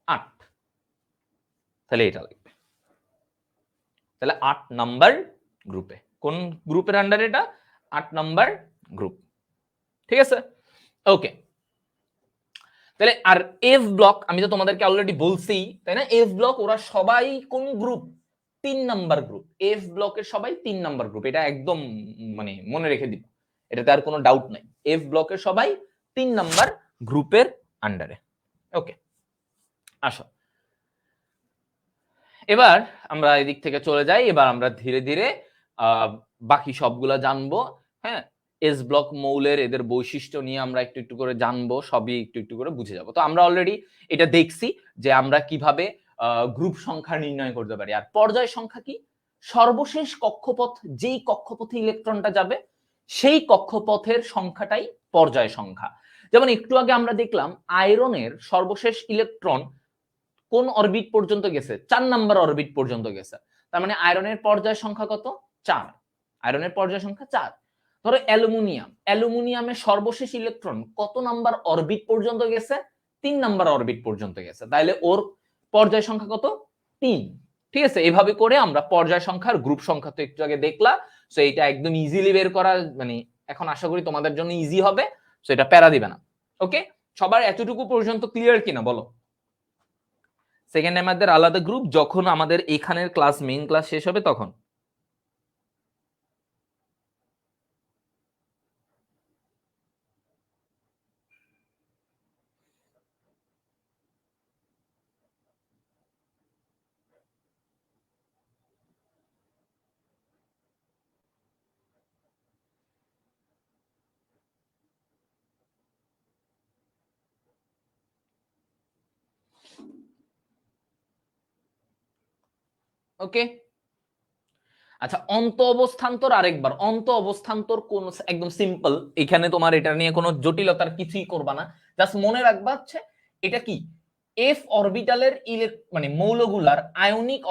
8। তাহলে এটা লাগবে। তাহলে 8 নাম্বার গ্রুপে। কোন গ্রুপের আন্ডারে এটা? 8 নাম্বার গ্রুপ। ঠিক আছে, ওকে। তাহলে আর এফ ব্লক আমি তো তোমাদেরকে অলরেডি বলছি, তাই না? এফ ব্লক ওরা সবাই কোন গ্রুপ? 3 number group. এফ ব্লকের সবাই 3 নাম্বার গ্রুপ, এটা একদম মানে মনে রেখে দিবা, এটাতে আর কোনো ডাউট নাই। এফ ব্লকের সবাই 3 নাম্বার গ্রুপের আন্ডারে। ওকে, আসো এবার আমরা এদিক থেকে চলে যাই। এবার আমরা ধীরে ধীরে বাকি সবগুলা জানবো। হ্যাঁ, এস ব্লক মৌলের এদের বৈশিষ্ট্য নিয়ে আমরা একটু একটু করে জানবো, সবই একটু একটু করে বুঝে যাবো। তো আমরা অলরেডি এটা দেখছি যে আমরা কিভাবে গ্রুপ সংখ্যা নির্ণয় করতে পারি। আর পর্যায় সংখ্যা কি? সর্বশেষ কক্ষপথ, যেই কক্ষপথে ইলেকট্রনটা যাবে সেই কক্ষপথের সংখ্যাটাই পর্যায় সংখ্যা। যেমন একটু আগে আমরা দেখলাম আয়রনের সর্বশেষ ইলেকট্রন কোন অরবিট পর্যন্ত গেছে? 4 নাম্বার অরবিট পর্যন্ত গেছে। তার মানে আয়রনের পর্যায় সংখ্যা কত? 4। আয়রনের পর্যায় সংখ্যা 4। ধরো অ্যালুমিনিয়ামের সর্বশেষ ইলেকট্রন কত নাম্বার অরবিট পর্যন্ত গেছে? 3 নাম্বার অরবিট পর্যন্ত গেছে, তাহলে ওর পর্যায় সংখ্যা কত? 3। ঠিক আছে, এভাবে করে আমরা পর্যায় সংখ্যার গ্রুপ সংখ্যা তো একটু আগে দেখলা, সো এটা একদম ইজিলি বের করা, মানে এখন আশা করি তোমাদের জন্য ইজি হবে, সো এটা প্যারা দিবে না। ওকে, সবার এতটুকু পর্যন্ত ক্লিয়ার কিনা বলো? সেকেন্ড আমাদের আলাদা গ্রুপ, যখন আমাদের এখানের ক্লাস মেইন ক্লাস শেষ হবে তখন। ওকে, আচ্ছা অন্ত অবস্থান্তর আরেকবার। অন্ত অবস্থান্তর কোন, একদম সিম্পল, এখানে তোমার এটা নিয়ে কোনো জটিলতার কিছুই করবা না, জাস্ট মনে রাখবা হচ্ছে এটা কি, এফ অরবিটালের মানে মৌলগুলার আয়নিক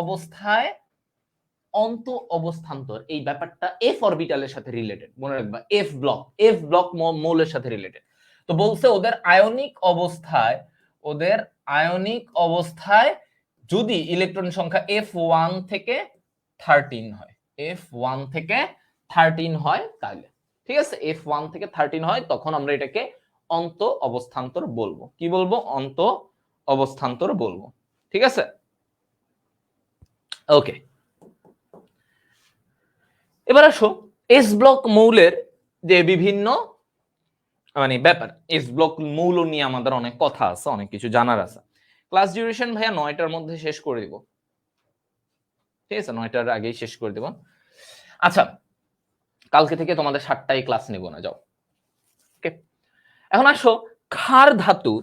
অবস্থায় অন্ত অবস্থান্তর, এই ব্যাপারটা এফ অরবিটালের সাথে রিলেটেড, মনে রাখবা এফ ব্লক মৌলের সাথে রিলেটেড। তো বলছে ওদের আয়নিক অবস্থায় যদি ইলেকট্রন সংখ্যা F1 থেকে 13 হয়, F1 থেকে 13 হয় তাহলে, ঠিক আছে, F1 থেকে 13 হয় তখন আমরা এটাকে অন্ত অবস্থান্তর বলবো। কি বলবো? অন্ত অবস্থান্তর বলবো। ঠিক আছে, ওকে। এবার আসো এস ব্লক মৌলের যে বিভিন্ন মানে ব্যাপার, এস ব্লক মৌল নিয়ে আমাদের অনেক কথা আছে, অনেক কিছু জানার আছে। ক্লাস ডিউরেশন ভাইয়া 9টার মধ্যে শেষ করে দিব, ঠিক আছে, 9টার আগেই শেষ করে দেব। আচ্ছা, কালকে থেকে তোমাদের 7টায় ক্লাস নেব না, যাও। ওকে, এখন আসো ক্ষার ধাতু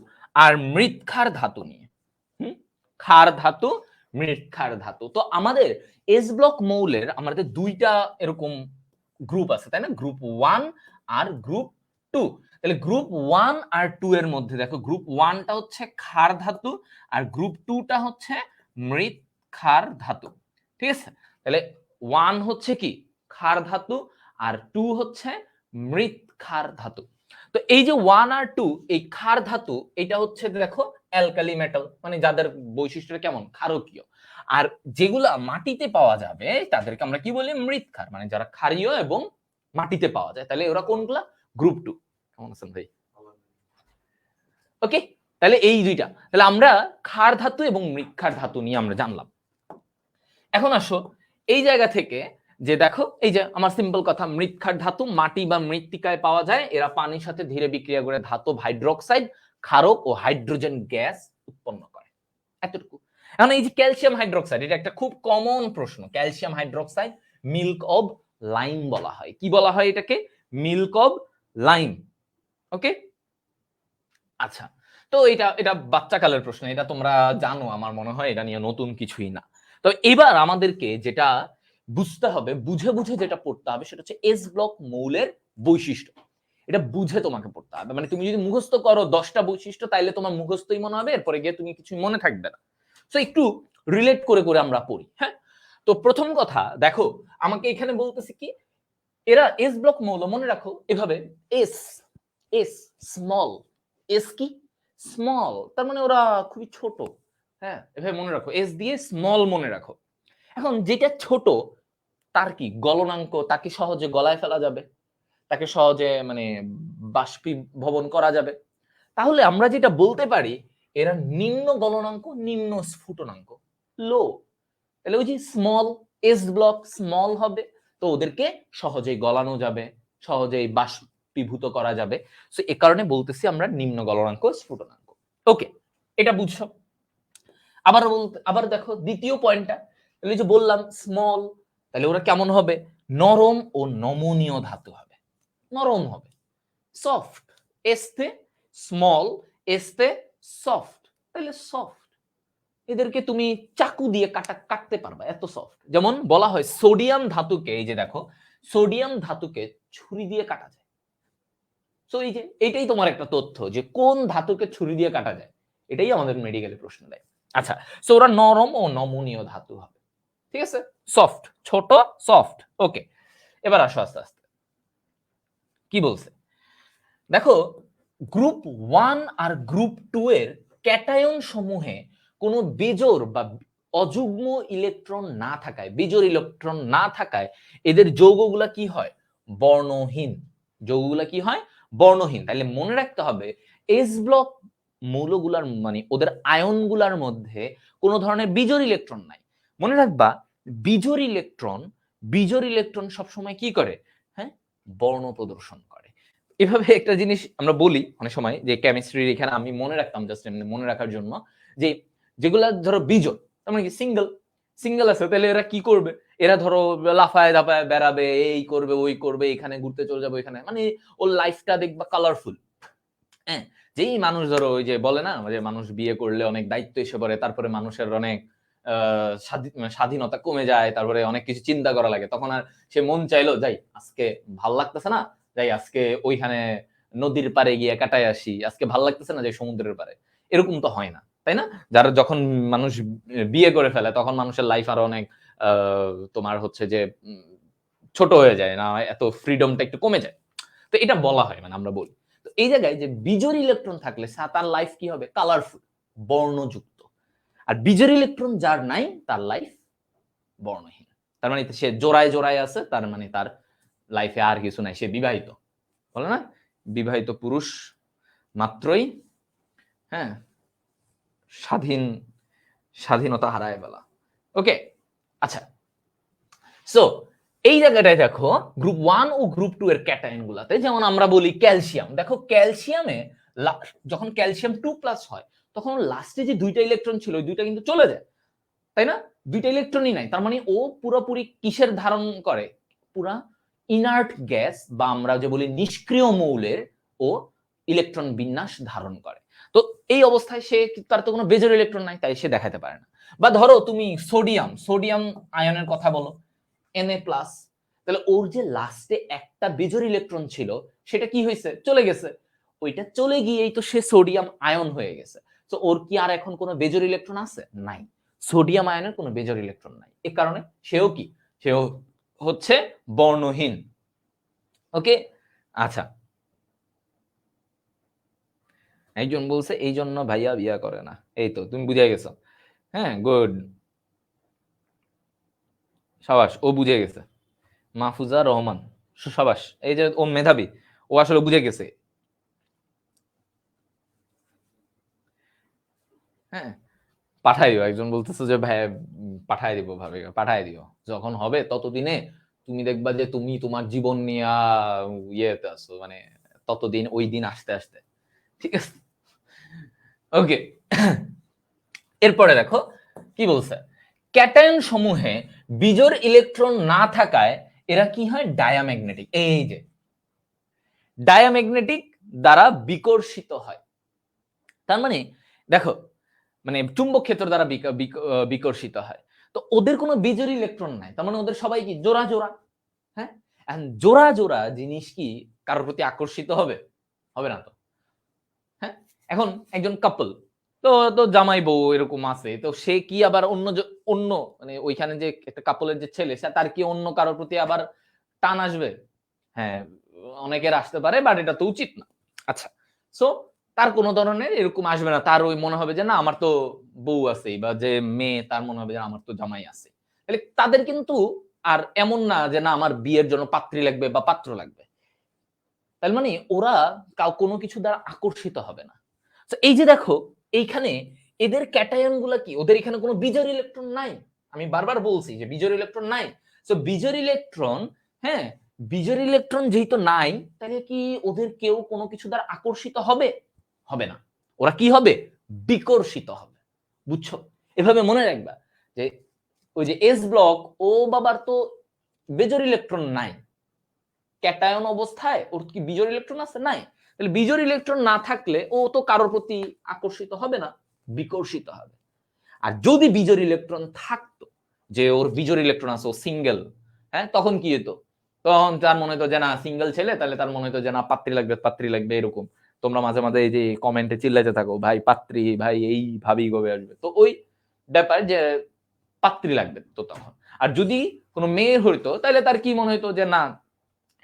আর মৃৎক্ষার ধাতু নিয়ে। ক্ষার ধাতু, মৃৎক্ষার ধাতু। তো আমাদের এস ব্লক মৌলের আমাদের দুইটা এরকম গ্রুপ আছে, তাই না? গ্রুপ 1 আর গ্রুপ 2। তাহলে গ্রুপ 1 আর 2 এর মধ্যে দেখো, গ্রুপ 1টা হচ্ছে ক্ষার ধাতু আর গ্রুপ 2টা হচ্ছে মৃৎক্ষার ধাতু। ঠিক আছে, তাহলে 1 হচ্ছে কি ক্ষার ধাতু আর 2 হচ্ছে মৃৎক্ষার ধাতু। তো এই যে 1 আর 2, এই ক্ষার ধাতু এটা হচ্ছে দেখো অ্যালকালি মেটাল, মানে যাদের বৈশিষ্ট্যটা কেমন, ক্ষারকীয়। আর যেগুলা মাটিতে পাওয়া যাবে তাদেরকে আমরা কি বলি? মৃৎক্ষার, মানে যারা ক্ষারীয় এবং মাটিতে পাওয়া যায়। তাহলে ওরা কোনগুলা? গ্রুপ 2। কেমন আছেন ভাই? ওকে, তাহলে এই দুইটা, তাহলে আমরা ক্ষার ধাতু এবং মৃৎক্ষার ধাতু নিয়ে আমরা জানলাম। এখন আসো এই জায়গা থেকে যে দেখো, এই যে আমার সিম্পল কথা, মৃৎক্ষার ধাতু মাটি বা মৃত্তিকায় পাওয়া যায়, এরা পানির সাথে ধীরে বিক্রিয়া করে ধাতব হাইড্রোক্সাইড, ক্ষারক ও হাইড্রোজেন গ্যাস উৎপন্ন করে। এতটুকু। এখন এই যে ক্যালসিয়াম হাইড্রোক্সাইড, এটা একটা খুব কমন প্রশ্ন। Calcium hydroxide milk of lime বলা হয়। কি বলা হয় এটাকে? Milk of lime. ওকে, আচ্ছা, তো এটা এটা বাচ্চাকালের প্রশ্ন, এটা তোমরা জানো, আমার মনে হয় এটা নিয়ে নতুন কিছুই না। তো এবার আমাদেরকে যেটা বুঝতে হবে, বুঝে বুঝে যেটা পড়তে হবে, সেটা হচ্ছে এস ব্লক মৌলের বৈশিষ্ট্য। এটা বুঝে তোমাকে পড়তে হবে, মানে তুমি যদি মুখস্থ করো 10টা বৈশিষ্ট্য, তাইলে তোমার মুখস্থই মনে হবে, এরপরে গিয়ে তুমি কিছু মনে থাকবে না। তো একটু রিলেট করে করে আমরা পড়ি। হ্যাঁ, তো প্রথম কথা দেখো, আমাকে এখানে বলতেছে কি, এরা এস ব্লক মৌল, মনে রাখো এভাবে, এস এস স্মল, এস কি স্মল, তার মানে ওরা খুবই ছোট। হ্যাঁ, এভাবে মনে রাখো, এস দিয়ে স্মল মনে রাখো। এখন যেটা ছোট তার কি গলনাঙ্ক, তাকে সহজে গলায় ফেলা যাবে, তাকে সহজে মানে বাষ্পীভবন করা যাবে। তাহলে আমরা যেটা বলতে পারি, এরা নিম্ন গলনাঙ্ক, নিম্ন স্ফুটনাঙ্ক, লো। তাহলে ওই যে স্মল, এস ব্লক স্মল হবে, তো ওদেরকে সহজেই গলানো যাবে, সহজেই বাষ্পীভূত করা যাবে। সো এ কারণে বলতেছি আমরা নিম্ন গলনাঙ্ক, স্ফুটনাঙ্ক। ওকে, এটা বুঝছো? আবার দেখো দ্বিতীয় পয়েন্টটা, তাহলে যে বললাম স্মল, তাহলে ওরা কেমন হবে? নরম ও নমনীয় ধাতু হবে, নরম হবে, সফট। এসতে স্মল, এসতে সফট, তাহলে সফট। এদেরকে তুমি চাকু দিয়ে কাটতে পারবা, এত সফট। যেমন বলা হয় সোডিয়াম ধাতুকে, এই যে দেখো, সোডিয়াম ধাতুকে ছুরি দিয়ে কাটা যায়। সো এই যে এটাই তোমার একটা তথ্য যে কোন ধাতুকে ছুরি দিয়ে কাটা যায়, এটাই আমাদের মেডিকেলে প্রশ্ন দেয়। আচ্ছা, সো ওরা নরম ও নমনীয় ধাতু হবে, ঠিক আছে, সফট, ছোট, সফট। ওকে, এবার আসো আস্তে আস্তে কি বলছে দেখো, গ্রুপ 1 আর গ্রুপ 2 এর ক্যাটায়ন সমূহে কোনো বেজোড় বা অযুগ্ম ইলেকট্রন না থাকায়, বেজোড় ইলেকট্রন না থাকায় এদের যৌগগুলা কি হয়? বর্ণহীন। যৌগগুলা কি হয়? বর্ণহীন। তাহলে মনে রাখতে হবে এস ব্লক মৌলগুলার মানে ওদের আয়নগুলার মধ্যে কোনো ধরনের বিজোড় ইলেকট্রন নাই। মনে রাখবা বিজোড় ইলেকট্রন সবসময় কি করে? হ্যাঁ, বর্ণ প্রদর্শন করে। এভাবে একটা জিনিস আমরা বলি অনেক সময় যে কেমিস্ট্রির এখানে আমি মনে রাখতাম জাস্ট এমনি মনে রাখার জন্য যে যেগুলা ধরো বিজোড় তার মানে কি সিঙ্গেল আছে, তাহলে এরা কি করবে? এরা ধরো লাফায় দাপায় বেড়াবে, এই করবে ওই করবে, এখানে ঘুরতে চলে যাবে ওইখানে, মানে ওর লাইফটা দেখবা কালারফুল। হ্যাঁ, যেই মানুষ ধরো ওই যে বলে না যে মানুষ বিয়ে করলে অনেক দায়িত্ব এসে পড়ে, তারপরে মানুষের অনেক স্বাধীনতা কমে যায়, তারপরে অনেক কিছু চিন্তা করা লাগে, তখন আর সে মন চাইলো যাই আজকে ভাল লাগতেছে না, যাই আজকে ওইখানে নদীর পাড়ে গিয়ে কাটায় আসি, আজকে ভাল লাগতেছে না যে সমুদ্রের পাড়ে। এরকম তো হয় না, তাই না? যারা যখন মানুষ বিয়ে করে ফেলে তখন মানুষের লাইফ আরো অনেক তোমার হচ্ছে যে ছোট হয়ে যায় না, এত ফ্রিডমটা একটু কমে যায়। তো এটা বলা হয়, মানে আমরা বলি। তো এই জায়গায় যে বিজোড় ইলেকট্রন থাকলে তার লাইফ কি হবে? কালারফুল, বর্ণযুক্ত। আর বিজোড় ইলেকট্রন যার নাই তার লাইফ বর্ণহীন। তার মানে সে জোড়ায় জোড়ায় আছে, তার মানে তার লাইফে আর কিছু নাই, সে বিবাহিত। বলে না বিবাহিত পুরুষ মাত্রই হ্যাঁ স্বাধীনতা হারায় ফেলা। ওকে, আচ্ছা। সো এই জায়গাটায় দেখো গ্রুপ 1 ও গ্রুপ 2 এর ক্যাটায়ন গুলাতে, যেমন আমরা বলি ক্যালসিয়াম, দেখো ক্যালসিয়ামে যখন ক্যালসিয়াম 2+ হয় তখন লাস্টে যে দুইটা ইলেকট্রন ছিল ওই দুইটা কিন্তু চলে যায়, তাই না? দুইটা ইলেকট্রনই নাই, তার মানে ও পুরোপুরি কিসের ধারণ করে? পুরা ইনার্ট গ্যাস বা আমরা যে বলি নিষ্ক্রিয় মৌলের ও ইলেকট্রন বিন্যাস ধারণ করে। তো এই অবস্থায় সে তার তো কোনো বেজোড় ইলেকট্রন নাই, তাই সে দেখাতে পারে না। বা ধরো তুমি সোডিয়াম আয়নের কথা বলো, Na+, তাহলে ওর যে লাস্টে একটা বেজোড় ইলেকট্রন ছিল সেটা কি হয়েছে? চলে গেছে। ওইটা চলে গিয়েই তো সে সোডিয়াম আয়ন হয়ে গেছে। তো ওর কি আর এখন কোনো বেজোড় ইলেকট্রন আছে? নাই। সোডিয়াম আয়নের কোনো বেজোড় ইলেকট্রন নাই, এ কারণে সেও কি? সেও হচ্ছে বর্ণহীন। ওকে, আচ্ছা। একজন বলছে এই জন্য ভাইয়া বিয়া করে না। এই তো তুমি বুঝে গেছো। হ্যাঁ, গুড, সাবাস, ও বুঝে গেছে। মাহফুজা রহমান, সাবাস, এই যে ও মেধাবী, ও আসলে বুঝে গেছে। হ্যাঁ, পাঠাই দিও। একজন বলতেছে যে ভাই পাঠাই দিব, ভাবে পাঠাই দিও, যখন হবে ততদিনে তুমি দেখবা যে তুমি তোমার জীবন নিয়ে ইয়েতে আছো, মানে ততদিন ওই দিন আসতে আসতে, ঠিক আছে? ওকে, এরপরে দেখো কি বলছে, ক্যাটায়ন সমূহে বিজোড় ইলেকট্রন না থাকায় এরা কি হয়? ডায়াম্যাগনেটিক। এই যে ডায়াম্যাগনেটিক দ্বারা বিকর্ষিত হয়। তার মানে দেখো, মানে চুম্বক ক্ষেত্র দ্বারা বিকর্ষিত হয়। তো ওদের কোনো বিজোড় ইলেকট্রন নাই, তার মানে ওদের সবাই কি জোড়া জোড়া। হ্যাঁ, জোড়া জোড়া জিনিস কি কারোর প্রতি আকর্ষিত হবে? হবে না তো। হ্যাঁ, এখন একজন কাপল, তো তো জামাই বউ এরকম আছে, তো সে কি আবার অন্য মানে ওইখানে যে একটা কাপলের যে ছেলে, সে তার কি অন্য কারোর প্রতি আবার টান আসবে? হ্যাঁ, অনেকের আসতে পারে, বাট এটা তো উচিত না। আচ্ছা, সো তার কোন ধরনের এরকম আসবে না, তার ওই মনে হবে যে না আমার তো বউ আছেই, বা যে মেয়ে তার মনে হবে যে আমার তো জামাই আছে। তাহলে তাদের কিন্তু আর এমন না যে না আমার বিয়ের জন্য পাত্রী লাগবে বা পাত্র লাগবে। তার মানে ওরা কোনো কিছু দ্বারা আকর্ষিত হবে না। তো এই যে দেখো এইখানে এদের ক্যাটায়ন গুলা কি? ওদের এখানে কোনো বিজোড় ইলেকট্রন নাই। আমি বারবার বলছি যে বিজোড় ইলেকট্রন নাই। সো বিজোড় ইলেকট্রন, হ্যাঁ, বিজোড় ইলেকট্রন যেহেতু নাই, তাহলে কি ওদের কেউ কোনো কিছু দ্বারা আকর্ষিত হবে? হবে না। ওরা কি হবে? বিকর্ষিত হবে। বুঝছো? এভাবে মনে রাখবা যে ওই যে এস ব্লক, ও বাবার তো বেজোড় ইলেকট্রন নাই, ক্যাটায়ন অবস্থায় ওর কি বিজোড় ইলেকট্রন আছে? নাই। তাহলে বিজোড় ইলেকট্রন না থাকলে ও তো কারোর প্রতি আকর্ষিত হবে না, বিকর্ষিত হবে। আর যদি বিজোড় ইলেকট্রন থাকতো, যে ওর বিজোড় ইলেকট্রন আছে, ও সিঙ্গেল, হ্যাঁ, তখন কি হতো? তখন তার মনে হতো যে না সিঙ্গেল ছেলে, তাহলে তার মনে হতো যে না পাত্রী লাগবে এরকম। তোমরা মাঝে মাঝে এই যে কমেন্টে চিল্লাতে থাকো ভাই পাত্রী, ভাই এই ভাবি কবে আসবে, তো ওই ব্যাপার যে পাত্রী লাগবে তো তখন। আর যদি কোনো মেয়ের হইতো তাহলে তার কি মনে হইতো যে না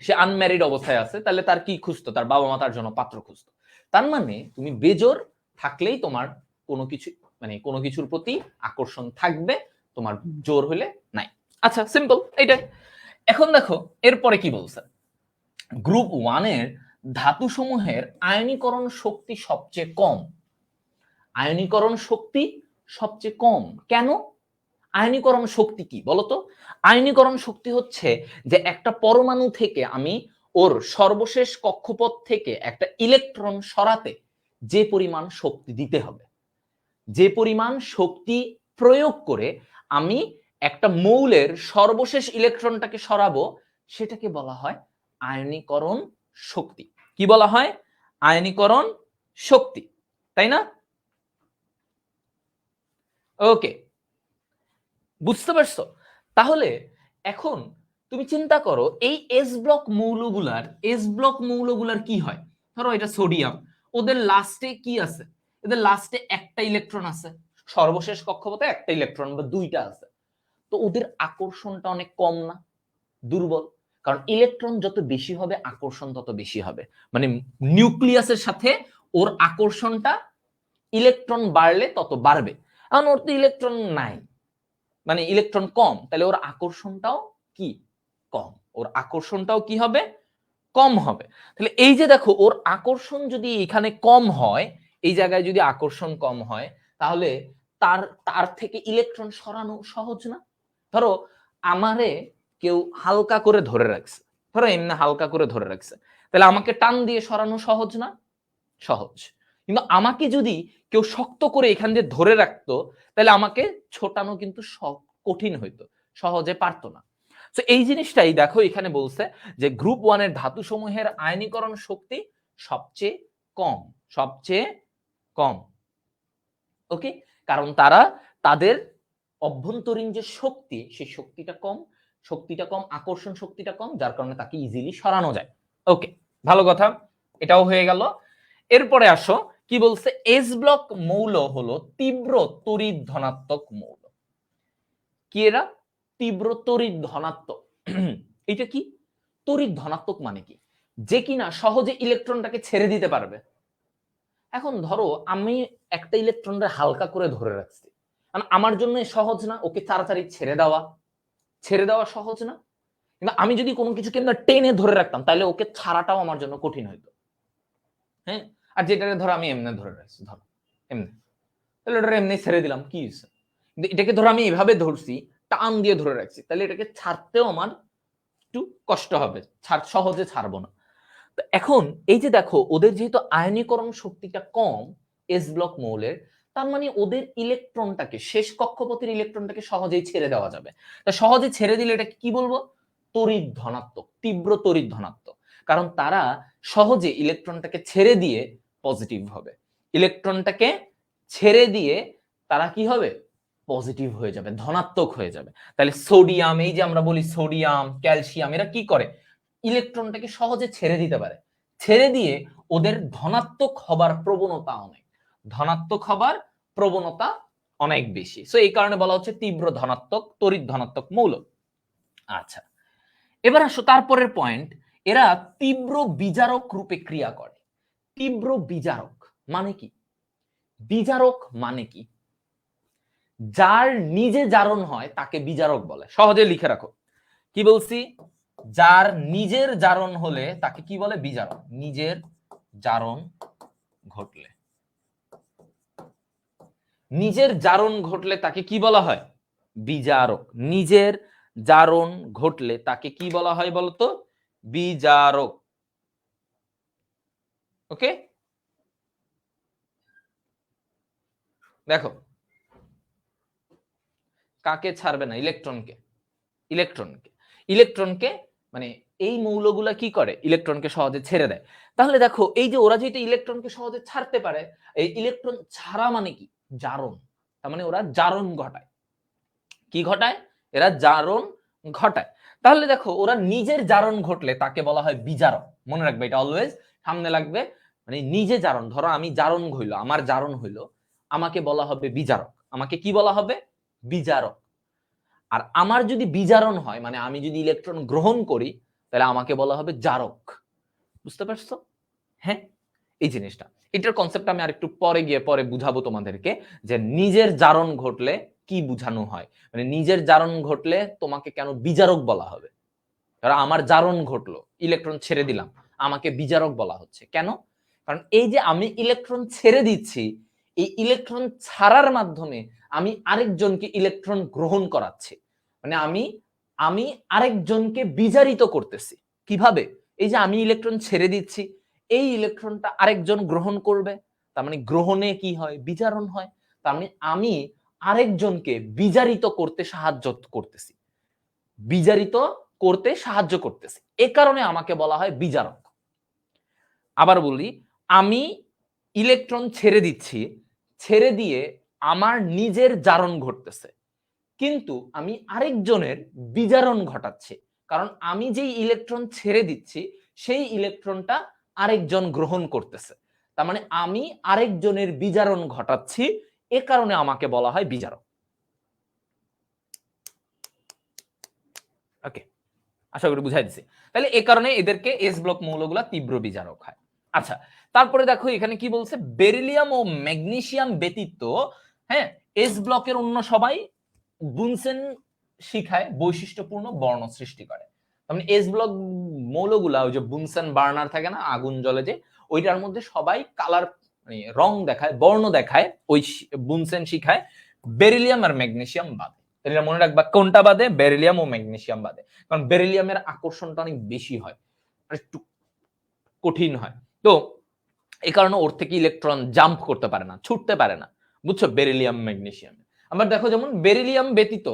সে আনম্যারিড অবস্থায় আছে, তাহলে তার কি খুঁজতো, তার বাবা মা তার জন্য পাত্র খুঁজতো। তার মানে তুমি বেজোর থাকলেই তোমার কোনো কিছু মানে কোনো কিছুর প্রতি আকর্ষণ থাকবে, তোমার জোর হলে নাই। আচ্ছা সিম্পল এইটাই। এখন দেখো এরপরে কি বলছে, গ্রুপ 1 এর ধাতু সমূহের আয়নীকরণ শক্তি সবচেয়ে কম। আয়নীকরণ শক্তি সবচেয়ে কম কেন? আয়নীকরণ শক্তি কি বলতো? আয়নীকরণ শক্তি হচ্ছে যে একটা পরমাণু থেকে আমি ওর সর্বশেষ কক্ষপথ থেকে একটা ইলেকট্রন সরাতে যে পরিমাণ শক্তি দিতে হবে, যে পরিমাণ শক্তি প্রয়োগ করে আমি একটা মৌলের সর্বশেষ ইলেকট্রনটাকে সরাবো, সেটাকে বলা হয় আয়নীকরণ শক্তি। কি বলা হয়? আয়নীকরণ শক্তি, তাই না? ওকে, বুঝতে পারছো? তাহলে এখন তুমি চিন্তা করো এই এস ব্লক মৌলগুলার কি হয়? ধরো এটা সোডিয়াম, ওদের লাস্টে কি আছে? এদের লাস্টে একটা ইলেকট্রন আছে, সর্বশেষ কক্ষপথে একটা ইলেকট্রন বা দুইটা আছে। তো ওদের আকর্ষণটা অনেক কম না, দুর্বল? কারণ ইলেকট্রন যত বেশি হবে আকর্ষণ তত বেশি হবে, মানে নিউক্লিয়াসের সাথে ওর আকর্ষণটা ইলেকট্রন বাড়লে তত বাড়বে। এখন ওর তো ইলেকট্রন নাই, মানে ইলেকট্রন কম, তাহলে ওর আকর্ষণটাও কি কম, ওর আকর্ষণটাও কি হবে? কম হবে। তাহলে এই যে দেখো ওর আকর্ষণ যদি এখানে কম হয়, এই জায়গায় যদি আকর্ষণ কম হয়, তাহলে তার তার থেকে ইলেকট্রন সরানো সহজ না? ধরো আমারে কেউ হালকা করে ধরে রাখছে, ধরো এমনি হালকা করে ধরে রাখছে, তাহলে আমাকে টান দিয়ে সরানো সহজ না? সহজ। কিন্তু আমাকে যদি কেউ শক্ত করে এখান দিয়ে ধরে রাখতো, তাহলে আমাকে ছোটানো কিন্তু কঠিন হইতো, সহজে পারতো না। তো এই জিনিসটাই দেখো এখানে বলছে যে গ্রুপ 1 এর ধাতু সমূহের আয়নীকরণ শক্তি সবচেয়ে কম, সবচেয়ে কম। ওকে, কারণ তারা তাদের অভ্যন্তরীণ যে শক্তি, সেই শক্তিটা কম, আকর্ষণ শক্তিটা কম, যার কারণে তাকে ইজিলি সরানো যায়। ওকে, ভালো কথা, এটাও হয়ে গেল। এরপরে আসো কি বলছে, এস ব্লক মৌল হলো তীব্র তড়িৎ ধনাত্মক মৌল। কি এরা? তীব্র তড়িৎ ধনাত্মক। এটা কি তড়িৎ ধনাত্মক মানে কি? যে কিনা সহজে ইলেকট্রনটাকে ছেড়ে দিতে পারবে। এখন ধরো আমি একটা ইলেকট্রনটা হালকা করে ধরে রাখছি, আমার জন্য সহজ না ওকে তাড়াতাড়ি ছেড়ে দেওয়া সহজ না? কিন্তু আমি যদি কোনো কিছুকে টেনে ধরে রাখতাম, তাহলে ওকে ছাড়াটাও আমার জন্য কঠিন হইতো। হ্যাঁ, আর যেটাকে ধরো আমি এমনি ধরে রাখছি, ধরো এমনি, তাহলে ওটা এমনি ছেড়ে দিলাম, কি হয়েছে? কিন্তু এটাকে ধরো আমি এভাবে ধরছি, টান দিয়ে ধরে রাখছি, তাহলে এটাকে ছাড়তেও আমার একটু কষ্ট হবে, সহজে ছাড়বো না। তো এখন এই যে দেখো ওদের যেহেতু আয়নীকরণ শক্তিটা কম এস ব্লক মৌলের, তার মানে ওদের ইলেকট্রনটাকে, শেষ কক্ষপথের ইলেকট্রনটাকে সহজেই ছেড়ে দেওয়া যাবে। তা সহজে ছেড়ে দিলে এটাকে কি বলবো? তড়িৎ ধনাত্মক, তীব্র তড়িৎ ধনাত্মক। কারণ তারা সহজে ইলেকট্রনটাকে ছেড়ে দিয়ে পজিটিভ হবে, ইলেকট্রনটাকে ছেড়ে দিয়ে তারা কি হবে? পজিটিভ হয়ে যাবে, ধনাত্মক হয়ে যাবে। তাহলে সোডিয়াম, এই যে আমরা বলি সোডিয়াম, ক্যালসিয়াম, এরা কি করে? ইলেকট্রনটাকে সহজে ছেড়ে দিতে পারে, ছেড়ে দিয়ে ওদের ধনাত্মক হবার প্রবণতা অনেক, ধনাত্মক হবার প্রবণতা অনেক বেশি। সো এই কারণে বলা হচ্ছে তীব্র ধনাত্মক, তড়িৎ ধনাত্মক মৌল। আচ্ছা, এবার আসো তারপরের পয়েন্ট, এরা তীব্র বিজারক রূপে ক্রিয়া করে। তীব্র বিজারক মানে কি? বিজারক মানে কি? যার নিজে জারণ হয় তাকে বিজারক বলে। সহজে লিখে রাখো, কি বলছি? যার নিজের জারণ হলে তাকে কি বলে? বিজারক। নিজের জারণ ঘটলে, নিজের জারণ ঘটলে তাকে কি বলা হয়? বিজারক। নিজের জারণ ঘটলে তাকে কি বলা হয় বলতো? বিজারক। ওকে, দেখো কাকে ছাড়বে না? ইলেকট্রনকে, ইলেকট্রনকে, ইলেকট্রনকে, মানে এই মৌলগুলা কি করে? ইলেকট্রনকে সহজে ছেড়ে দেয়। তাহলে দেখো এই যে ওরা যেটা ইলেকট্রনকে সহজে ছাড়তে পারে, এই ইলেকট্রন ছাড়া মানে কি? জারণ। তার মানে ওরা জারণ ঘটায়। কি ঘটায়? এরা জারণ ঘটায়। তাহলে দেখো ওরা নিজের জারণ ঘটলে তাকে বলা হয় বিজারক। মনে রাখবে এটা, অলওয়েজ সামনে লাগবে। মানে নিজে জারণ, ধরো আমি জারণ হইলো, আমার জারণ হইলো, আমাকে বলা হবে বিজারক। আমাকে কি বলা হবে? বিজারক। আর আমার যদি বিজারণ হয়, মানে আমি যদি ইলেকট্রন গ্রহণ করি, তাহলে আমাকে বলা হবে জারক। বুঝতে পারছো? হ্যাঁ, এই জিনিসটা, এটার কনসেপ্ট আমি আরেকটু পরে গিয়ে পরে বুঝাবো তোমাদেরকে, যে নিজের জারণ ঘটলে কি বুঝানো হয়, মানে নিজের জারণ ঘটলে তোমাকে কেন বিজারক বলা হবে। কারণ আমার জারণ ঘটলো, ইলেকট্রন ছেড়ে দিলাম, আমাকে বিজারক বলা হচ্ছে কেন? কারণ এই যে আমি ইলেকট্রন ছেড়ে দিচ্ছি, এই ইলেকট্রন ছাড়ার মাধ্যমে আমি আরেকজনকে ইলেকট্রন গ্রহণ করাচ্ছি, মানে আমি আমি আরেকজনকে বিজারিত করতেছি। কিভাবে? এই যে আমি ইলেকট্রন ছেড়ে দিচ্ছি, এই ইলেকট্রনটা আরেকজন গ্রহণ করবে, তার মানে গ্রহণে কি হয়? বিজারণ হয়। তার মানে আমি আরেকজনকে বিজারিত করতে সাহায্য করতেছি, বিজারিত করতে সাহায্য করতেছি, এ কারণে আমাকে বলা হয় বিজারক। আবার বলি, আমি ইলেকট্রন ছেড়ে দিচ্ছি, ছেড়ে দিয়ে আমার নিজের জারণ ঘটতেছে, কিন্তু আমি আরেকজনের বিজারণ ঘটাচ্ছি, কারণ আমি যেই ইলেকট্রন ছেড়ে দিচ্ছি সেই ইলেকট্রনটা আরেকজন গ্রহণ করতেছে, তার মানে আমি আরেকজনের বিজারণ ঘটাচ্ছি, এ কারণে আমাকে বলা হয় বিজারক। ওকে, আশা করি বুঝাই দিছি। তাহলে এ কারণে এদেরকে এস ব্লক মৌলগুলা তীব্র বিজারক হয়। আচ্ছা, তারপরে দেখো এখানে কি বলছে, বেরিলিয়াম ও ম্যাগনেসিয়াম ব্যতীত, হ্যাঁ, এস ব্লকের অন্য সবাই বুনসেন শিখায় বৈশিষ্ট্যপূর্ণ বর্ণ সৃষ্টি করে। মানে এস ব্লক মৌলগুলা, ওই যে বুনসেন বার্নার থাকে না, আগুন জ্বলে যে, ওইটার মধ্যে সবাই কালার, মানে রং দেখায়, বর্ণ দেখায়, ওই বুনসেন শিখায় বেরিলিয়াম আর ম্যাগনেসিয়াম বাদে। এটা মনে রাখবা, কোনটা বাদে? বেরিলিয়াম ও ম্যাগনেসিয়াম বাদে। কারণ বেরিলিয়ামের আকর্ষণটা অনেক বেশি হয়, একটু কঠিন হয়, তো এই কারণে ওর থেকে ইলেকট্রন জাম্প করতে পারে না, ছুটতে পারে না, বুঝছো, বেরিলিয়াম ম্যাগনেসিয়াম। আবার দেখো, যেমন বেরিলিয়াম ব্যতীত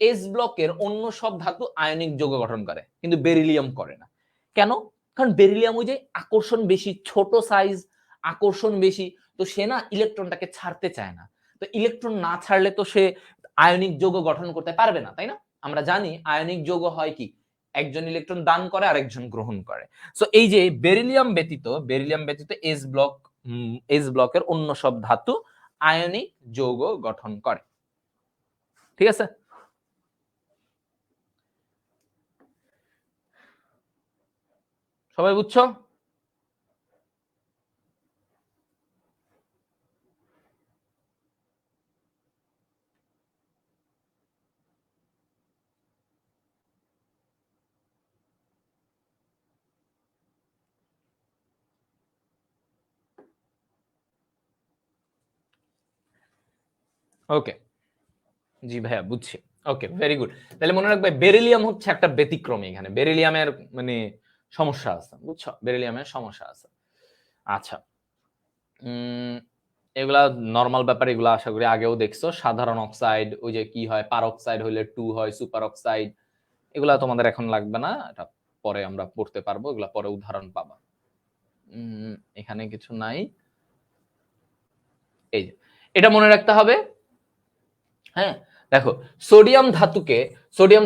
এস ব্লকের অন্য সব ধাতু আয়নিক যৌগ গঠন করে, কিন্তু বেরিলিয়াম করে না। কেন? কারণ বেরিলিয়াম ওই যে আকর্ষণ বেশি, ছোট সাইজ, আকর্ষণ বেশি, তো সে না ইলেকট্রনটাকে ছাড়তে চায় না। তো ইলেকট্রন না ছাড়লে তো সে আয়নিক যৌগ গঠন করতে পারবে না, তাই না? আমরা জানি আয়নিক যৌগ হয় কি, একজন ইলেকট্রন দান করে আর একজন গ্রহণ করে। সো এই যে বেরিলিয়াম ব্যতীত এস ব্লকের অন্য সব ধাতু আয়নিক যৌগ গঠন করে। ঠিক আছে? সবাই বুঝছো? ওকে, জি ভাইয়া, বুঝছি। ওকে, ভেরি গুড। তাহলে মনে রাখবে, বেরিলিয়াম হচ্ছে একটা ব্যতিক্রমী, এখানে বেরিলিয়ামের মানে সমস্যা আছে, বুঝছো, বেরিলিয়ামের সমস্যা আছে। আচ্ছা, এগুলা নরমাল ব্যাপার, এগুলা আশা করি আগেও দেখছো। সাধারণ অক্সাইড, ওই যে কি হয়, পার অক্সাইড হইলে 2 হয়, সুপার অক্সাইড, এগুলা তোমাদের এখন লাগবে না, এটা পরে আমরা পড়তে পারবো, এগুলা পরে উদাহরণ পাবা। এখানে কিছু নাই, এই যে এটা মনে রাখতে হবে। হ্যাঁ, দেখো, সোডিয়াম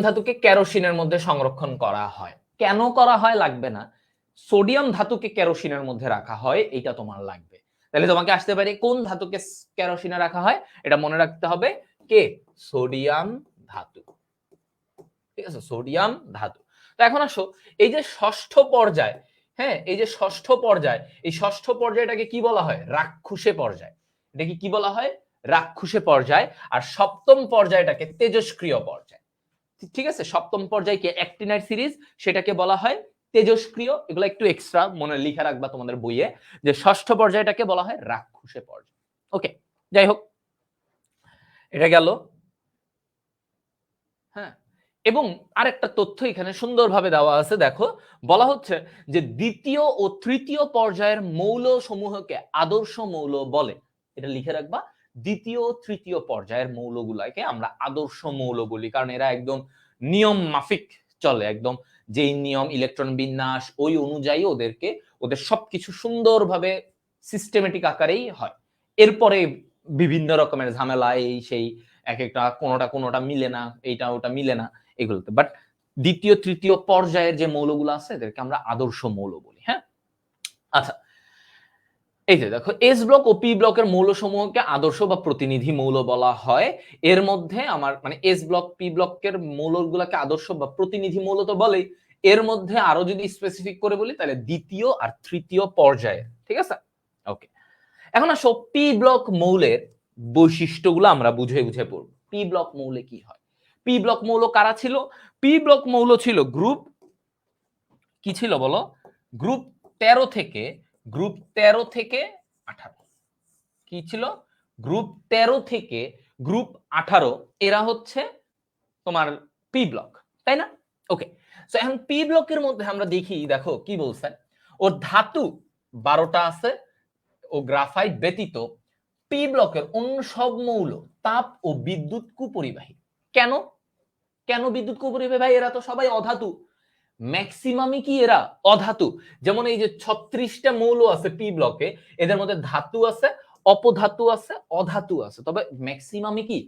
ধাতুকে কেরোসিনের মধ্যে সংরক্ষণ করা হয়। কেন করা হয় লাগবে না, সোডিয়াম ধাতুকে কেরোসিনের মধ্যে রাখা হয়, এটা তোমার লাগবে। তাহলে তোমাকে আসতে পারে, কোন ধাতুকে কেরোসিনে রাখা হয়, এটা মনে রাখতে হবে, কে? সোডিয়াম ধাতু। ঠিক আছে, সোডিয়াম ধাতু। তো এখন আসো, এই যে ষষ্ঠ পর্যায়, হ্যাঁ, এই যে ষষ্ঠ পর্যায়, এই ষষ্ঠ পর্যায়টাকে কি বলা হয়? রাক্ষুসে পর্যায়। এটাকে কি বলা হয়? রাক্ষুসে পর্যায়। আর সপ্তম পর্যায়টাকে তেজস্ক্রিয় পর্যায়। ঠিক আছে, সপ্তম পর্যায়কে অ্যাক্টিনাইট সিরিজ, সেটাকে বলা হয় তেজস্ক্রিয়। এগুলো একটু এক্সট্রা মনে লিখে রাখবা তোমাদের বইয়ে, যে ষষ্ঠ পর্যায়টাকে বলা হয় রাক্ষুসে পর্যায়। ওকে, যাই হোক, এটা গেল। হ্যাঁ, এবং আরেকটা তথ্য এখানে সুন্দরভাবে দেওয়া আছে, দেখো, বলা হচ্ছে যে দ্বিতীয় ও তৃতীয় পর্যায়ের মৌল সমূহকে আদর্শ মৌল বলে। এটা লিখে রাখবা, দ্বিতীয় ও তৃতীয় পর্যায়ের মৌলগুলাকে আমরা আদর্শ মৌল বলি, কারণ এরা একদম নিয়ম মাফিক চলে, একদম যেই নিয়ম, ইলেকট্রন বিন্যাস, ওই অনুযায়ী ওদের সবকিছু সুন্দরভাবে সিস্টেমেটিক আকারেই হয়। এরপরে বিভিন্ন রকমের ঝামেলা, এই সেই, এক একটা কোনোটা মিলে না, এইটা ওটা মিলে না, এগুলোতে। বাট দ্বিতীয় তৃতীয় পর্যায়ের যে মৌলগুলো আছে, এদেরকে আমরা আদর্শ মৌল বলি। হ্যাঁ, আচ্ছা, এই যে দেখো, এস ব্লক ও পি ব্লকের মৌলসমূহকে আদর্শ বা প্রতিনিধি মৌল বলা হয়। এর মধ্যে আমার মানে এস ব্লক পি ব্লকের মৌলগুলোকে আদর্শ বা প্রতিনিধি মৌল তো বলেই, এর মধ্যে আরো যদি স্পেসিফিক করে বলি তাহলে দ্বিতীয় আর তৃতীয় পর্যায়ে, ঠিক আছে। ওকে, এখন আসো পি ব্লক মৌলের বৈশিষ্ট্যগুলো আমরা বুঝে বুঝে পড়ব। পি ব্লক মৌলে কি হয়? পি ব্লক মৌল কারা ছিল? পি ব্লক মৌল ছিল গ্রুপ, কি ছিল বলো? গ্রুপ 13 থেকে, গ্রুপ 13 থেকে 18। কি ছিল? গ্রুপ 13 থেকে গ্রুপ 18, এরা হচ্ছে তোমার পি ব্লক, তাই না? ওকে, সো এখন পি ব্লকের মধ্যে আমরা দেখি, দেখো কি বলছে, ওর ধাতু 12টা আছে, ও গ্রাফাইট ব্যতীত পি ব্লকের অন্য সব মৌল তাপ ও বিদ্যুৎ কুপরিবাহী। কেন? কেন বিদ্যুৎ কুপরিবাহী ভাই? এরা তো সবাই অধাতু, ম্যাক্সিমামই কি এরা অধাতু। যেমন এই যে 36টা মৌল আছে পি ব্লকে, এদের মধ্যে ধাতু আছে, অপধাতু আছে, অধাতু আছে, তবে ম্যাক্সিমামই কি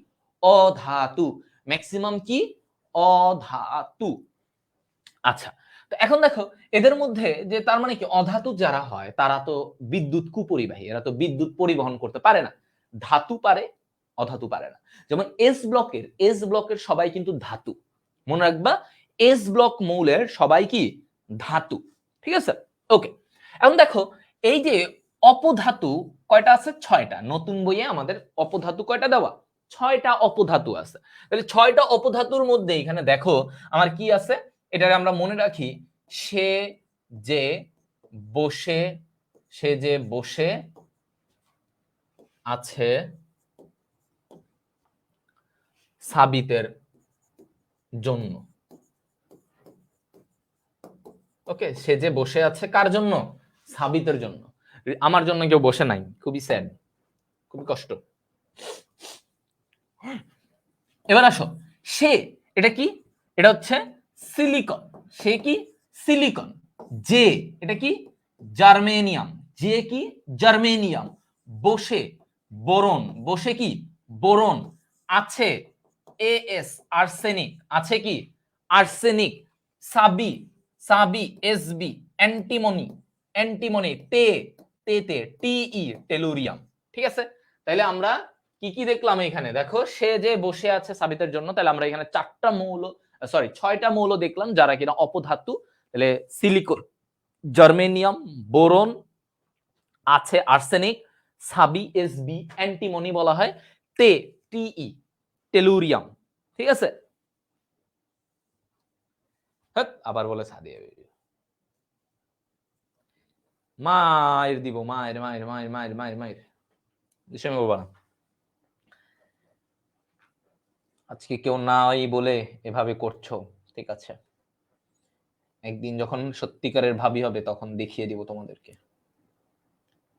অধাতু। ম্যাক্সিমাম কি অধাতু। আচ্ছা, তো এখন দেখো এদের মধ্যে যে তার মানে কি অধাতু যারা হয় তারা তো বিদ্যুৎ কুপরিবাহী, এরা তো বিদ্যুৎ পরিবহন করতে পারে না। ধাতু পারে, অধাতু পারে না। যেমন এস ব্লকের সবাই কিন্তু ধাতু, মনে রাখবা, এস ব্লক মৌলের সবাই কি ধাতু, ঠিক আছে। ওকে, এখন দেখো এই যে অপধাতু কয়টা আছে? 6টা। নতুন বইয়ে আমাদের অপধাতু কয়টা দেওয়া? 6টা অপধাতু আছে। তাহলে 6টা অপধাতুর মধ্যে এখানে দেখো আমার কি আছে, এটাকে আমরা মনে রাখি, সে যে বসে, সে যে বসে আছে সাবিতের জন্য। ওকে, সে যে বসে আছে কার জন্য? সাবিতের জন্য। আমার জন্য কেউ বসে নাই, খুবই স্যাড, খুবই কষ্ট। এবার আসো, সে এটা কি? এটা হচ্ছে সিলিকন। সে কি? সিলিকন। যে এটা কি? জার্মেনিয়াম। যে কি? জার্মেনিয়াম। বসে বোরন। বসে কি? বোরন। আছে এস আর্সেনিক। আছে কি? আর্সেনিক। সাবি, সাবি এসবি অ্যান্টিমনি। অ্যান্টিমনি তে, তে টিই টেলুরিয়াম। ঠিক আছে, তাহলে আমরা কি কি দেখলাম এখানে? দেখো, সে যে বসে আছে সাবিতের জন্য, তাহলে আমরা এখানে 4টা মৌল, সরি 6টা মৌল দেখলাম যারা কিনা অপধাতু। তাহলে সিলিকন, জার্মেনিয়াম, বোরন, আছে আর্সেনিক, সাবি এসবি অ্যান্টিমনি বলা হয়, তে টিই টেলুরিয়াম। ঠিক আছে, আবার বলে সাদিয়ে মায়ের দিব, মায়ের মায়ের মায়ের মায়ের মায়ের মায়ের বিষয় বলবো না আজকে, কেউ নাই বলে এভাবে করছো। ঠিক আছে, একদিন যখন সত্যিকারের ভাবি হবে তখন দেখিয়ে দিব তোমাদেরকে।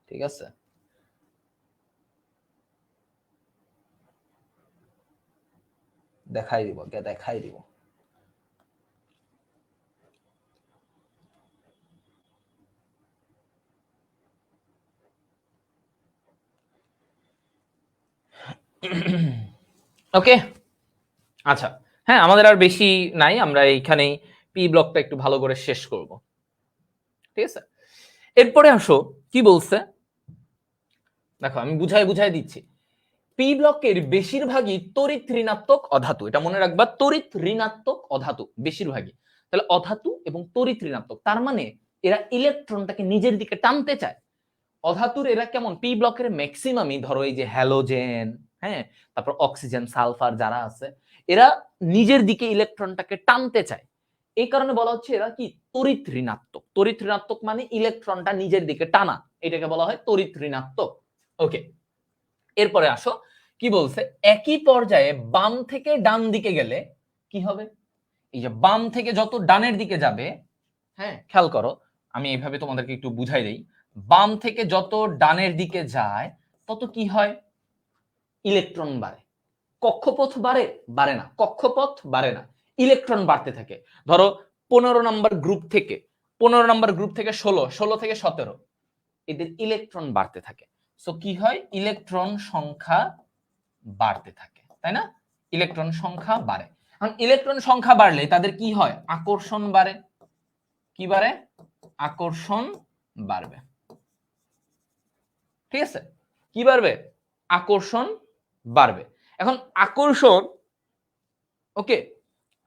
ঠিক আছে, দেখাই দিব, দেখাই দিব। ওকে, আচ্ছা, হ্যাঁ আমাদের আর বেশি নাই, আমরা এইখানেই পি ব্লকটা একটু ভালো করে শেষ করব। ঠিক আছে, এরপরে আসো কি বলছে, দেখো আমি বুঝাই বুঝাই দিচ্ছি। পি ব্লকের বেশিরভাগই তড়িৎ ঋণাত্মক অধাতু, এটা মনে রাখবা, তড়িৎ ঋণাত্মক অধাতু বেশিরভাগই। তাহলে অধাতু এবং তড়িৎ ঋণাত্মক, তার মানে এরা ইলেকট্রনটাকে নিজের দিকে টানতে চায়। অধাতুর এরা কেমন? পি ব্লকের ম্যাক্সিমামই, ধরো এই যে হ্যালোজেন, হ্যাঁ, তারপর অক্সিজেন, সালফার যারা আছে, এরা নিজের দিকে ইলেকট্রনটাকে টানতে চায়। এই কারণে বলা হচ্ছে এরা কি তড়িৎ ঋণাত্মক। তড়িৎ ঋণাত্মক মানে ইলেকট্রনটা নিজের দিকে টানা, এটাকে বলা হয় তড়িৎ ঋণাত্মক। ওকে, এরপরে আসো কি বলছে, একই পর্যায়ে বাম থেকে ডান দিকে গেলে কি হবে? এই যে বাম থেকে যত ডানের দিকে যাবে, হ্যাঁ খেয়াল করো, আমি এইভাবে তোমাদেরকে একটু বুঝাই দেই। বাম থেকে যত ডানের দিকে যায় তত কি হয়? ইলেকট্রন বাড়ে। কক্ষপথ বাড়ে? বাড়ে না। কক্ষপথ বাড়ে না, ইলেকট্রন বাড়তে থাকে। ধরো 15 নম্বর গ্রুপ থেকে, 15 নম্বর গ্রুপ থেকে 16, 16 থেকে 17, এদের ইলেকট্রন বাড়তে থাকে। সো কি হয়? ইলেকট্রন সংখ্যা বাড়তে থাকে, তাই না? ইলেকট্রন সংখ্যা বাড়ে। এখন ইলেকট্রন সংখ্যা বাড়লে তাদের কি হয়? আকর্ষণ বাড়ে। কি বাড়ে? আকর্ষণ বাড়বে। ঠিক আছে, কি বাড়বে? আকর্ষণ বাড়বে। এখন আকর্ষণ, ওকে,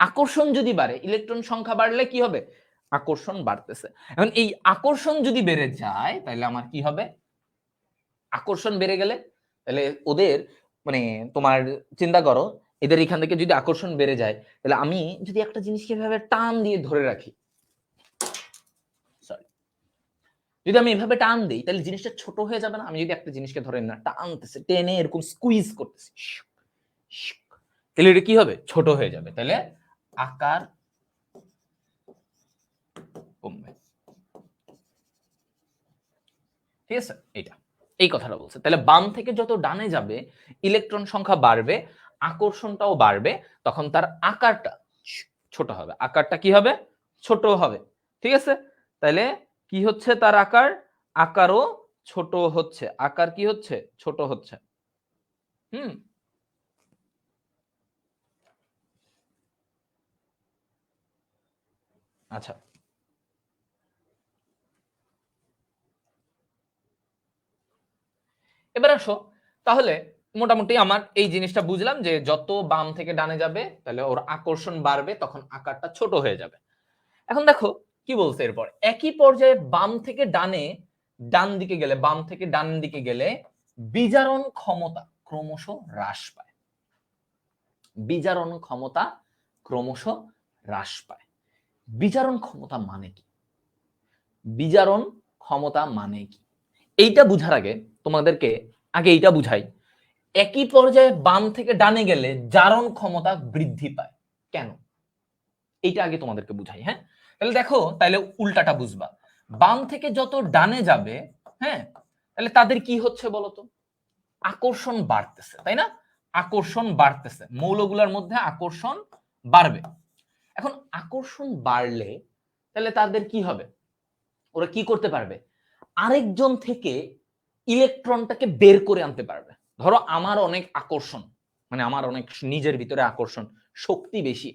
আকর্ষণ যদি বাড়ে, ইলেকট্রন সংখ্যা বাড়লে কি হবে? আকর্ষণ বাড়তেছে। এখন এই আকর্ষণ যদি বেড়ে যায় তাহলে আমার কি হবে? আকর্ষণ বেড়ে গেলে তাহলে ওদের মানে তোমার চিন্তা করো, এদের এখান থেকে যদি আকর্ষণ বেড়ে যায় তাহলে আমি যদি একটা জিনিসকে এভাবে টান দিয়ে ধরে রাখি, সরি, যদি আমি এভাবে টান দিই তাহলে জিনিসটা ছোট হয়ে যাবে না? আমি যদি একটা জিনিসকে ধরে না টানতেছে, টেনে এরকম স্কুইজ করতেছি, তাহলে এটা কি হবে? ছোট হয়ে যাবে। তাহলে আকার কমবে। ঠিক আছে, এটা এই কথাটা বলছে। তাহলে বাম থেকে যত ডানে যাবে ইলেকট্রন সংখ্যা বাড়বে, আকর্ষণটাও বাড়বে, তখন তার আকারটা ছোট হবে। আকারটা কি হবে? ছোট হবে। ঠিক আছে, তাহলে কি হচ্ছে তার আকার? আকারও ছোট হচ্ছে। আকার কি হচ্ছে? ছোট হচ্ছে। হুম, আচ্ছা, এবার আসো, তাহলে মোটামুটি আমার এই জিনিসটা বুঝলাম যে যত বাম থেকে ডানে যাবে তাহলে ওর আকর্ষণ বাড়বে, তখন আকারটা ছোট হয়ে যাবে। এখন দেখো কি বলছে এরপর, একই পর্যায়ে বাম থেকে ডানে, ডান দিকে গেলে, বাম থেকে ডান দিকে গেলে বিজারণ ক্ষমতা ক্রমশ হ্রাস পায়। বিজারণ ক্ষমতা ক্রমশ হ্রাস পায়। বিজারণ ক্ষমতা মানে কি? বিজারণ ক্ষমতা মানে কি এইটা বুঝার আগে তোমাদেরকে আগে এইটা বুঝাই, একই পর্যায়ে বাম থেকে ডানে গেলে জারণ ক্ষমতা বৃদ্ধি পায় কেন, এইটা আগে তোমাদেরকে বুঝাই। হ্যাঁ, তাহলে দেখো, তাহলে উল্টাটা বুঝবা। বাম থেকে যত ডানে যাবে, হ্যাঁ, তাহলে তাদের কি হচ্ছে বলতো? আকর্ষণ বাড়তেছে, তাই না? আকর্ষণ বাড়তেছে, মৌলগুলোর মধ্যে আকর্ষণ বাড়বে। এখন আকর্ষণ বাড়লে তাহলে তাদের কি হবে? ওরা কি করতে পারবে? আরেকজন থেকে ইলেকট্রনটাকে বের করে আনতে পারবে। ধরো আমার অনেক আকর্ষণ, মানে আমার অনেক নিজের ভিতরে আকর্ষণ, শক্তি বেশি,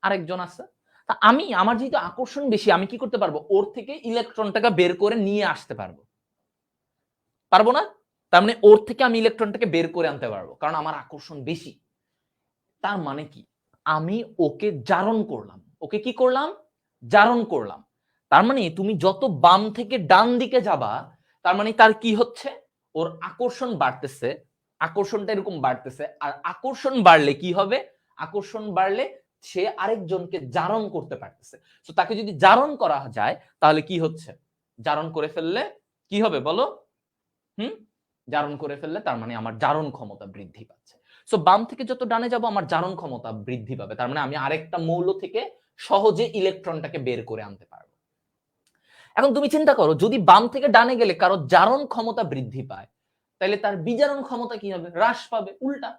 আরেকজন আছে, তা আমি, আমার যেহেতু আকর্ষণ বেশি, আমি কি করতে পারবো? ওর থেকে ইলেকট্রনটাকে বের করে নিয়ে আসতে পারবো, পারবো না? তার মানে ওর থেকে আমি ইলেকট্রনটাকে বের করে আনতে পারবো, কারণ আমার আকর্ষণ বেশি। তার মানে কি? আমি ওকে জারণ করলাম। ওকে কি করলাম? জারণ করলাম। তার মানে তুমি যত বাম থেকে ডান দিকে যাবা, তার মানে তার কি হচ্ছে? ওর আকর্ষণ বাড়তেছে, আকর্ষণটা এরকম বাড়তেছে। আর আকর্ষণ বাড়লে কি হবে? আকর্ষণ বাড়লে সে আরেকজনকে জারণ করতে পারতেছে। তো তাকে যদি জারণ করা যায় তাহলে কি হচ্ছে? জারণ করে ফেললে কি হবে বলো? হুম, জারণ করে ফেললে তার মানে আমার জারণ ক্ষমতা বৃদ্ধি পাচ্ছে। সো বাম থেকে যত ডানে যাব আমার জারণ ক্ষমতা বৃদ্ধি পাবে, তার মানে আমি আরেকটা মৌল থেকে সহজে ইলেকট্রনটাকে বের করে আনতে পারবো। এখন তুমি চিন্তা করো, যদি বাম থেকে ডানে গেলে কারো জারণ ক্ষমতা বৃদ্ধি পায়, তাহলে তার বিজারণ ক্ষমতা কি হবে? হ্রাস পাবে। উল্টা,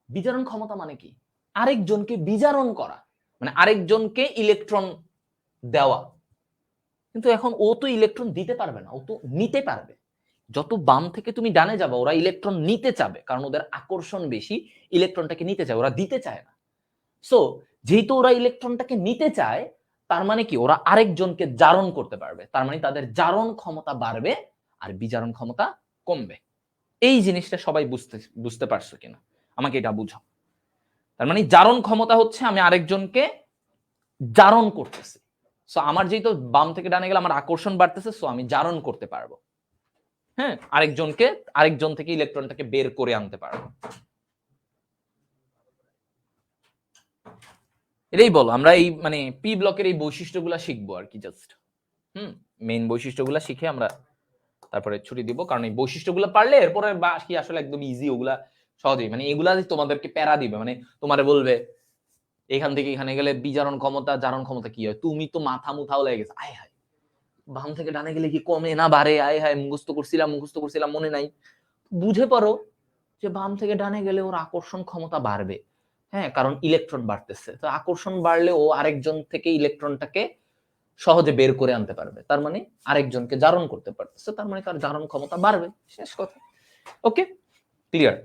বিজারণ ক্ষমতা মানে কি? আরেকজনকে বিজারণ করা, মানে আরেকজনকে ইলেকট্রন দেওয়া। কিন্তু এখন ও তো ইলেকট্রন দিতে পারবে না, ও তো নিতে পারবে। যত বাম থেকে তুমি ডানে যাবে ওরা ইলেকট্রন নিতে চাবে, কারণ ওদের আকর্ষণ বেশি, ইলেকট্রনটাকে নিতে চায়, ওরা দিতে চায় না। সো যেহেতু ওরা ইলেকট্রনটাকে নিতে চায়, তার মানে কি? ওরা আরেকজনকে জারণ করতে পারবে, তার মানে তাদের জারণ ক্ষমতা বাড়বে আর বিজারণ ক্ষমতা কমবে। এই জিনিসটা সবাই বুঝতে বুঝতে পারছো কিনা আমাকে এটা বুঝাও। তার মানে জারণ ক্ষমতা হচ্ছে আমি আরেকজনকে জারণ করতেছি। সো আমার যেহেতু বাম থেকে ডানে গেলে আমার আকর্ষণ বাড়তেছে, সো আমি জারণ করতে পারবো, হ্যাঁ, আরেকজনকে, আরেকজন থেকে ইলেকট্রনটাকে বের করে আনতে পারবো। এটাই বলো, আমরা এই মানে পি ব্লকের এই বৈশিষ্ট্যগুলা শিখবো আর কি, জাস্ট মেইন বৈশিষ্ট্যগুলা শিখে আমরা তারপরে ছুটি দিব, কারণ এই বৈশিষ্ট্যগুলো পারলে এরপরে বাকি আসলে একদম ইজি, ওগুলা সহজেই, মানে এগুলা তোমাদেরকে প্যারা দিবে, মানে তোমারে বলবে এখান থেকে এখানে গেলে বিজারণ ক্ষমতা জারণ ক্ষমতা কি হয়, তুমি তো মাথা মুথাও লেগে গেছে, আয় হায় বাম থেকে ডানে গেলে কি কমে না বাড়ে, আয় হায় মুখস্থ করছিলাম মনে নাই। বুঝে পারো যে বাম থেকে ডানে গেলে ওর আকর্ষণ ক্ষমতা বাড়বে, হ্যাঁ, কারণ ইলেকট্রন বাড়তেছে, তো আকর্ষণ বাড়লে ও আরেকজন থেকে ইলেকট্রনটাকে সহজে বের করে আনতে পারবে, তার মানে আরেকজনকে জারণ করতে পারতেছে, তার মানে তার জারণ ক্ষমতা বাড়বে, শেষ কথা। ওকে, ক্লিয়ার,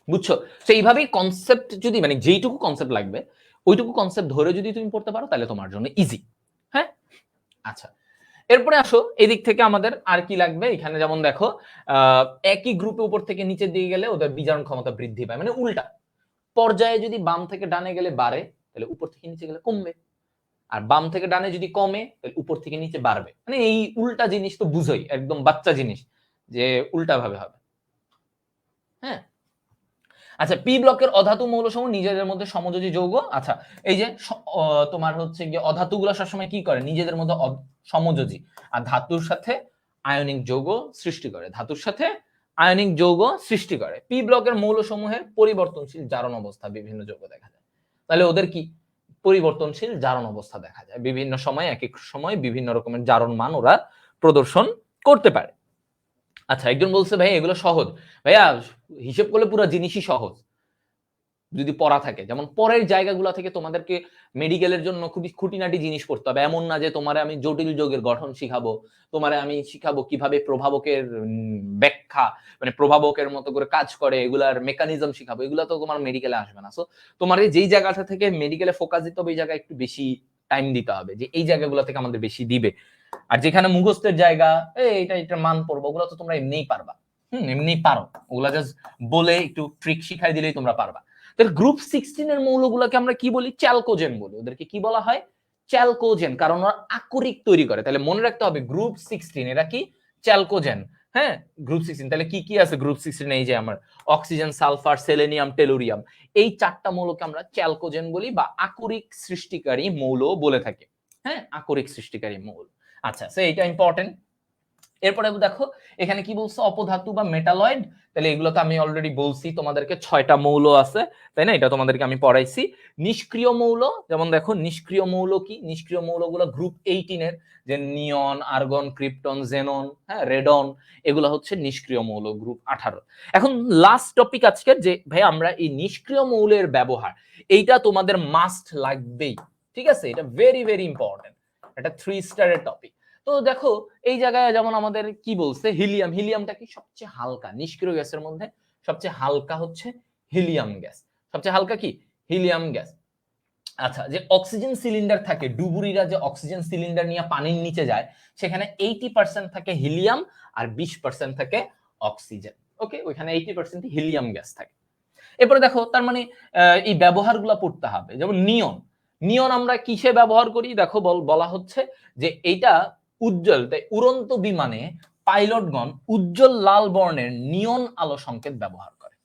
বুঝছো? তো এইভাবেই কনসেপ্ট, যদি মানে যেইটুকু কনসেপ্ট লাগবে ওইটুকু কনসেপ্ট ধরে যদি তুমি পড়তে পারো তাহলে তোমার জন্য ইজি। হ্যাঁ, আচ্ছা, এরপরে আসো এদিক থেকে আমাদের আর কি লাগবে, এখানে যেমন দেখো একই গ্রুপে উপর থেকে নিচের দিকে গেলে ওদের বিজারণ ক্ষমতা বৃদ্ধি পায়, মানে উল্টা পর্যায়ে যদি বাম থেকে ডানে গেলে বাড়ে তাহলে উপর থেকে নিচে গেলে কমবে, আর বাম থেকে ডানে যদি কমে তাহলে উপর থেকে নিচে বাড়বে, মানে এই উল্টা জিনিস তো বুঝোই, একদম বাচ্চা জিনিস যে উল্টা ভাবে হবে। হ্যাঁ, আচ্ছা পি ব্লকের অধাতু মৌলসমূহ নিজেদের মধ্যে সমযোজী যৌগ। আচ্ছা এই যে তোমার হচ্ছে গিয়ে অধাতুগুলো সবসময় কি করে, নিজেদের মধ্যে সমযোজী, আর ধাতুর সাথে আয়নিক যৌগ সৃষ্টি করে, ধাতুর সাথে আয়নিক যৌগ সৃষ্টি করে। পি ব্লকের মৌলসমূহের পরিবর্তনশীল জারণ অবস্থা বিভিন্ন যৌগ দেখা যায়, তাহলে ওদের কি পরিবর্তনশীল জারণ অবস্থা দেখা যায়, বিভিন্ন সময় এক এক সময় বিভিন্ন রকমের জারণ মান ওরা প্রদর্শন করতে পারে। আচ্ছা একজন বলছে ভাই এগুলো সহজ, ভাইয়া হিসেব করলে পুরো জিনিসই সহজ যদি পড়া থাকে, যেমন পরের জায়গাগুলো থেকে তোমাদেরকে মেডিকেলের জন্য খুবই খুঁটিনাটি জিনিস পড়তে হবে, এমন না যে তোমারে আমি জটিল যৌগের গঠন শিখাবো, তোমারে আমি শিখাবো কিভাবে প্রভাবকের ব্যাখ্যা, মানে প্রভাবকের মতো করে কাজ করে এগুলার মেকানিজম শিখাবো, এগুলো তো তোমার মেডিকেলে আসবে না। সো তোমার যেই জায়গাটা থেকে মেডিকেলে ফোকাস দিতে হবে এই জায়গায় একটু বেশি টাইম দিতে হবে, যে এই জায়গাগুলো থেকে আমাদের বেশি দিবে। আর যেখানে মুখস্থের জায়গা এটা মান পড়বো, ওগুলো তো তোমরা এমনিই পারবা, এমনি পারো, ওগুলা জাস্ট বলে একটু ট্রিক শিখাই দিলেই তোমরা পারবা। গ্রুপ 16 এর মৌলগুলোকে আমরা কি বলি, চ্যালকোজেন বলি, ওদেরকে কি বলা হয়, চ্যালকোজেন, কারণ ওরা আকরিক তৈরি করে। তাহলে মনে রাখতে হবে গ্রুপ 16 এরা কি, চ্যালকোজেন। হ্যাঁ, গ্রুপ 16 তাহলে কি কি আছে গ্রুপ 16, এই যে আমার অক্সিজেন, সালফার, সেলেনিয়াম, টেলুরিয়াম, এই চারটা মৌলকে আমরা চ্যালকোজেন বলি বা আকরিক সৃষ্টিকারী মৌল বলে থাকি। হ্যাঁ, আকরিক সৃষ্টিকারী মৌল। আচ্ছা সো এটা ইম্পর্টেন্ট। এরপরে দেখো এখানে কি বলছো, অপধাতু বা মেটালয়েড, তাহলে এগুলো তো আমি অলরেডি বলছি তোমাদেরকে 6টা মৌল আছে, তাই না, এটা তোমাদেরকে আমি পড়াইছি। নিষ্ক্রিয় মৌল, যেমন দেখো নিষ্ক্রিয় মৌল কি, নিষ্ক্রিয় মৌলগুলো গ্রুপ 18 এর, যে নিয়ন, আর্গন, ক্রিপ্টন, জেনন, হ্যাঁ রেডন, এগুলো হচ্ছে নিষ্ক্রিয় মৌল গ্রুপ 18। এখন লাস্ট টপিক আজকের, যে ভাই আমরা এই নিষ্ক্রিয় মৌলের ব্যবহার, এইটা তোমাদের মাস্ট লাগবেই, ঠিক আছে, এটা ভেরি ভেরি ইম্পর্টেন্ট, এটা 3 স্টারের টপিক। তো দেখো এই জায়গায় যেমন আমাদের কি বলছে, হিলিয়াম, হিলিয়ামটা কি সবচেয়ে হালকা নিষ্ক্রিয় গ্যাসের মধ্যে, সবচেয়ে হালকা হচ্ছে হিলিয়াম গ্যাস, সবচেয়ে হালকা কি হিলিয়াম গ্যাস। আচ্ছা যে অক্সিজেন সিলিন্ডার থাকে, ডুবুরিরা যে অক্সিজেন সিলিন্ডার নিয়ে পানির নিচে যায়, সেখানে 80% থাকে হিলিয়াম আর 20% থাকে অক্সিজেন। ওকে, ওইখানে 80% হিলিয়াম গ্যাস থাকে। এরপরে দেখো তার মানে এই ব্যবহারগুলো পড়তে হবে, যেমন নিয়ন, নিয়ন আমরা কিসে ব্যবহার করি, দেখো বলা হচ্ছে যে এইটা উজ্জ্বল, তাই উড়ন্ত বিমানে পাইলটগণ উজ্জ্বল লাল বর্ণের নিয়ন আলো সংকেত ব্যবহার করে।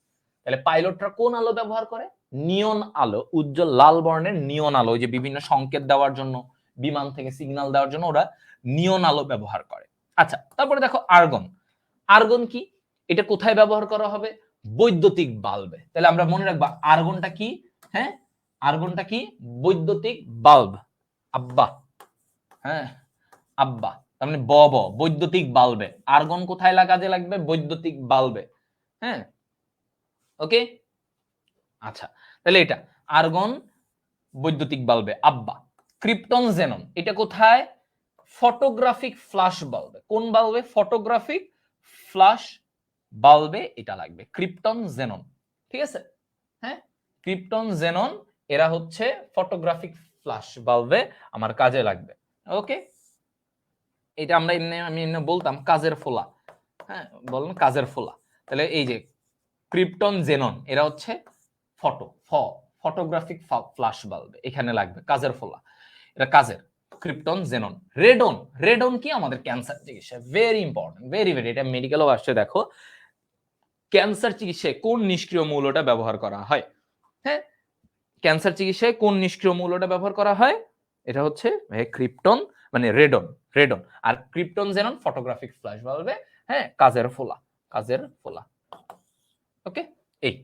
তাহলে পাইলটরা কোন আলো ব্যবহার করে, নিয়ন আলো, উজ্জ্বল লাল বর্ণের নিয়ন আলো, যে বিভিন্ন সংকেত দেওয়ার জন্য, বিমান থেকে সিগন্যাল দেওয়ার জন্য ওরা নিয়ন আলো ব্যবহার করে। আচ্ছা তারপরে দেখো আর্গন, আর্গন কি, এটা কোথায় ব্যবহার করা হবে, বৈদ্যুতিক বাল্বে। তাহলে আমরা মনে রাখবো আর্গনটা কি, হ্যাঁ আর্গনটা কি, বৈদ্যুতিক বাল্ব, আব্বা, হ্যাঁ আব্বা, তার মানে বৈদ্যুতিক বাল্বে, আর্গন কোথায় কাজে লাগবে, বৈদ্যুতিক বাল্বে। হ্যাঁ ওকে, আচ্ছা তাহলে এটা আর্গন বৈদ্যুতিক বাল্বে, আব্বা। ক্রিপ্টন, জেনন, এটা কোথায়, ফটোগ্রাফিক ফ্ল্যাশ বাল্বে, কোন বাল্বে, ফটোগ্রাফিক ফ্ল্যাশ বাল্বে এটা লাগবে, ক্রিপ্টন, জেনন, ঠিক আছে। হ্যাঁ, ক্রিপ্টন, জেনন এরা হচ্ছে ফটোগ্রাফিক ফ্ল্যাশ বাল্বে আমার কাজে লাগবে। ওকে, এটা আমরা আমি বলতাম কাজের ফোলা, হ্যাঁ বললাম কাজের ফোলা। তাহলে এই যে ক্রিপ্টন, জেনন এরা হচ্ছে ফটোগ্রাফিক ফ্ল্যাশ বাল্ব, এখানে লাগবে কাজের ফোলা, এটা কাজের। Krypton, xenon. রেডন, রেডন কি, আমাদের ক্যান্সার চিকিৎসা, ভেরি ইম্পর্টেন্ট, ভেরি ভেরি, এটা মেডিকেলও আসছে। দেখো ক্যান্সার চিকিৎসায় কোন নিষ্ক্রিয় মৌলটা ব্যবহার করা হয়, হ্যাঁ ক্যান্সার চিকিৎসায় কোন নিষ্ক্রিয় মৌলটা ব্যবহার করা হয়, এটা হচ্ছে ক্রিপ্টন, মানে রেডন, রেডন। আর ক্রিপ্টন, জেনন ফটোগ্রাফিক ফ্ল্যাশ বাল্বে, হ্যাঁ কাজের ফোলা, কাজের ফোলা। ওকে, এই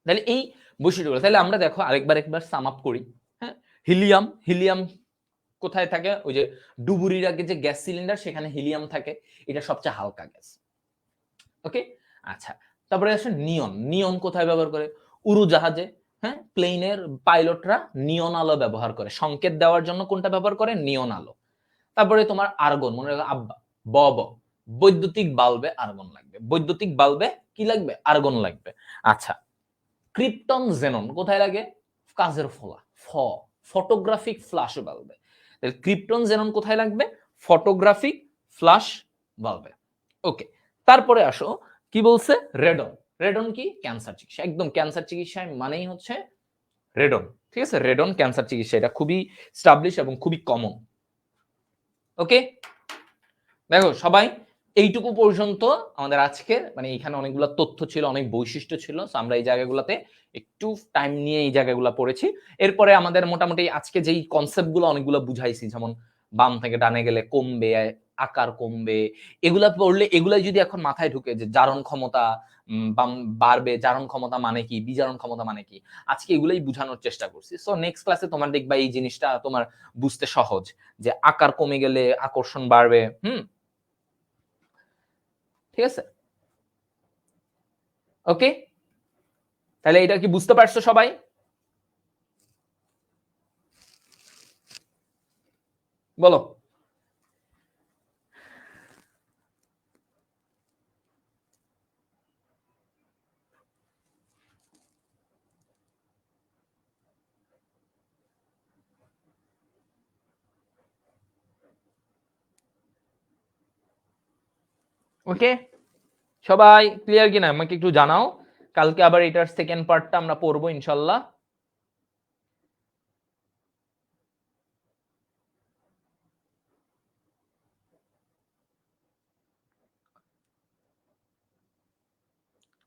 তাহলে এই বৈশিষ্ট্যগুলো, তাহলে আমরা দেখো একবার সাম আপ করি। হ্যাঁ, হিলিয়াম, হিলিয়াম কোথায় থাকে, ওই যে ডুবুরির আগে যে গ্যাস সিলিন্ডার সেখানে হিলিয়াম থাকে, এটা সবচেয়ে হালকা গ্যাস। ওকে, আচ্ছা তারপরে আসে নিয়ন, নিয়ন কোথায় ব্যবহার করে, উড়োজাহাজে, হ্যাঁ প্লেনের পাইলটরা নিয়ন আলো ব্যবহার করে, সংকেত দেওয়ার জন্য কোনটা ব্যবহার করে, নিয়ন আলো। তারপরে তোমার আর্গন, মনে রাখো আব্বা, বৈদ্যুতিক বাল্বে আর্গন লাগবে, বৈদ্যুতিক বাল্বে কি লাগবে, আর্গন লাগবে। আচ্ছা ক্রিপ্টন, জেনন কোথায় লাগে, কাজের ফোলা, ফটোগ্রাফিক ফ্ল্যাশ বাল্বে। ক্রিপ্টন, জেনন কোথায় লাগবে, ফটোগ্রাফিক ফ্ল্যাশ বাল্বে। ওকে, তারপরে আসো কি বলছে, রেডন। রেডন কি? ক্যান্সার চিকিৎসা। একদম ক্যান্সার চিকিৎসায় মানেই হচ্ছে রেডন। ঠিক আছে, রেডন ক্যান্সার চিকিৎসা, এটা খুবই স্টাবলিশ এবং খুবই কমন। ওকে, দেখো সবাই, এইটুকু পর্যন্ত আমাদের আজকে, মানে এখানে অনেকগুলো তথ্য ছিল, অনেক বৈশিষ্ট্য ছিল। সো আমরা এই জায়গাগুলোতে একটু টাইম নিয়ে এই জায়গাগুলো পড়েছি। এরপরে আমাদের মোটামুটি আজকে যেই কনসেপ্টগুলো অনেকগুলো বুঝাইছি, যেমন বাম থেকে ডানে গেলে কমবে, আকার কমবে, এগুলা পড়লে, এগুলাই যদি এখন মাথায় ঢুকে যে জারণ ক্ষমতা বাম বাড়বে, জারণ ক্ষমতা মানে কি, বিজারণ ক্ষমতা মানে কি, আজকে এগুলাই বুঝানোর চেষ্টা করছি। সো নেক্সট ক্লাসে তোমার দেখবা এই জিনিসটা তোমার বুঝতে সহজ, যে আকার কমে গেলে আকর্ষণ বাড়বে। ঠিক আছে, ওকে, তাহলে এটা কি বুঝতে পারছো সবাই? বলো। ওকে, সবাই ক্লিয়ার কিনা আমাকে একটু জানাও। কালকে আবার এটার সেকেন্ড পার্টটা আমরা পড়বো ইনশাল্লাহ।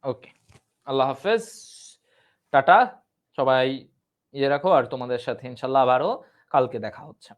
ওকে, আল্লাহ হাফেজ, টাটা। সবাই ইয়ে রাখো, আর তোমাদের সাথে ইনশাল্লাহ আবারও কালকে দেখা হচ্ছে।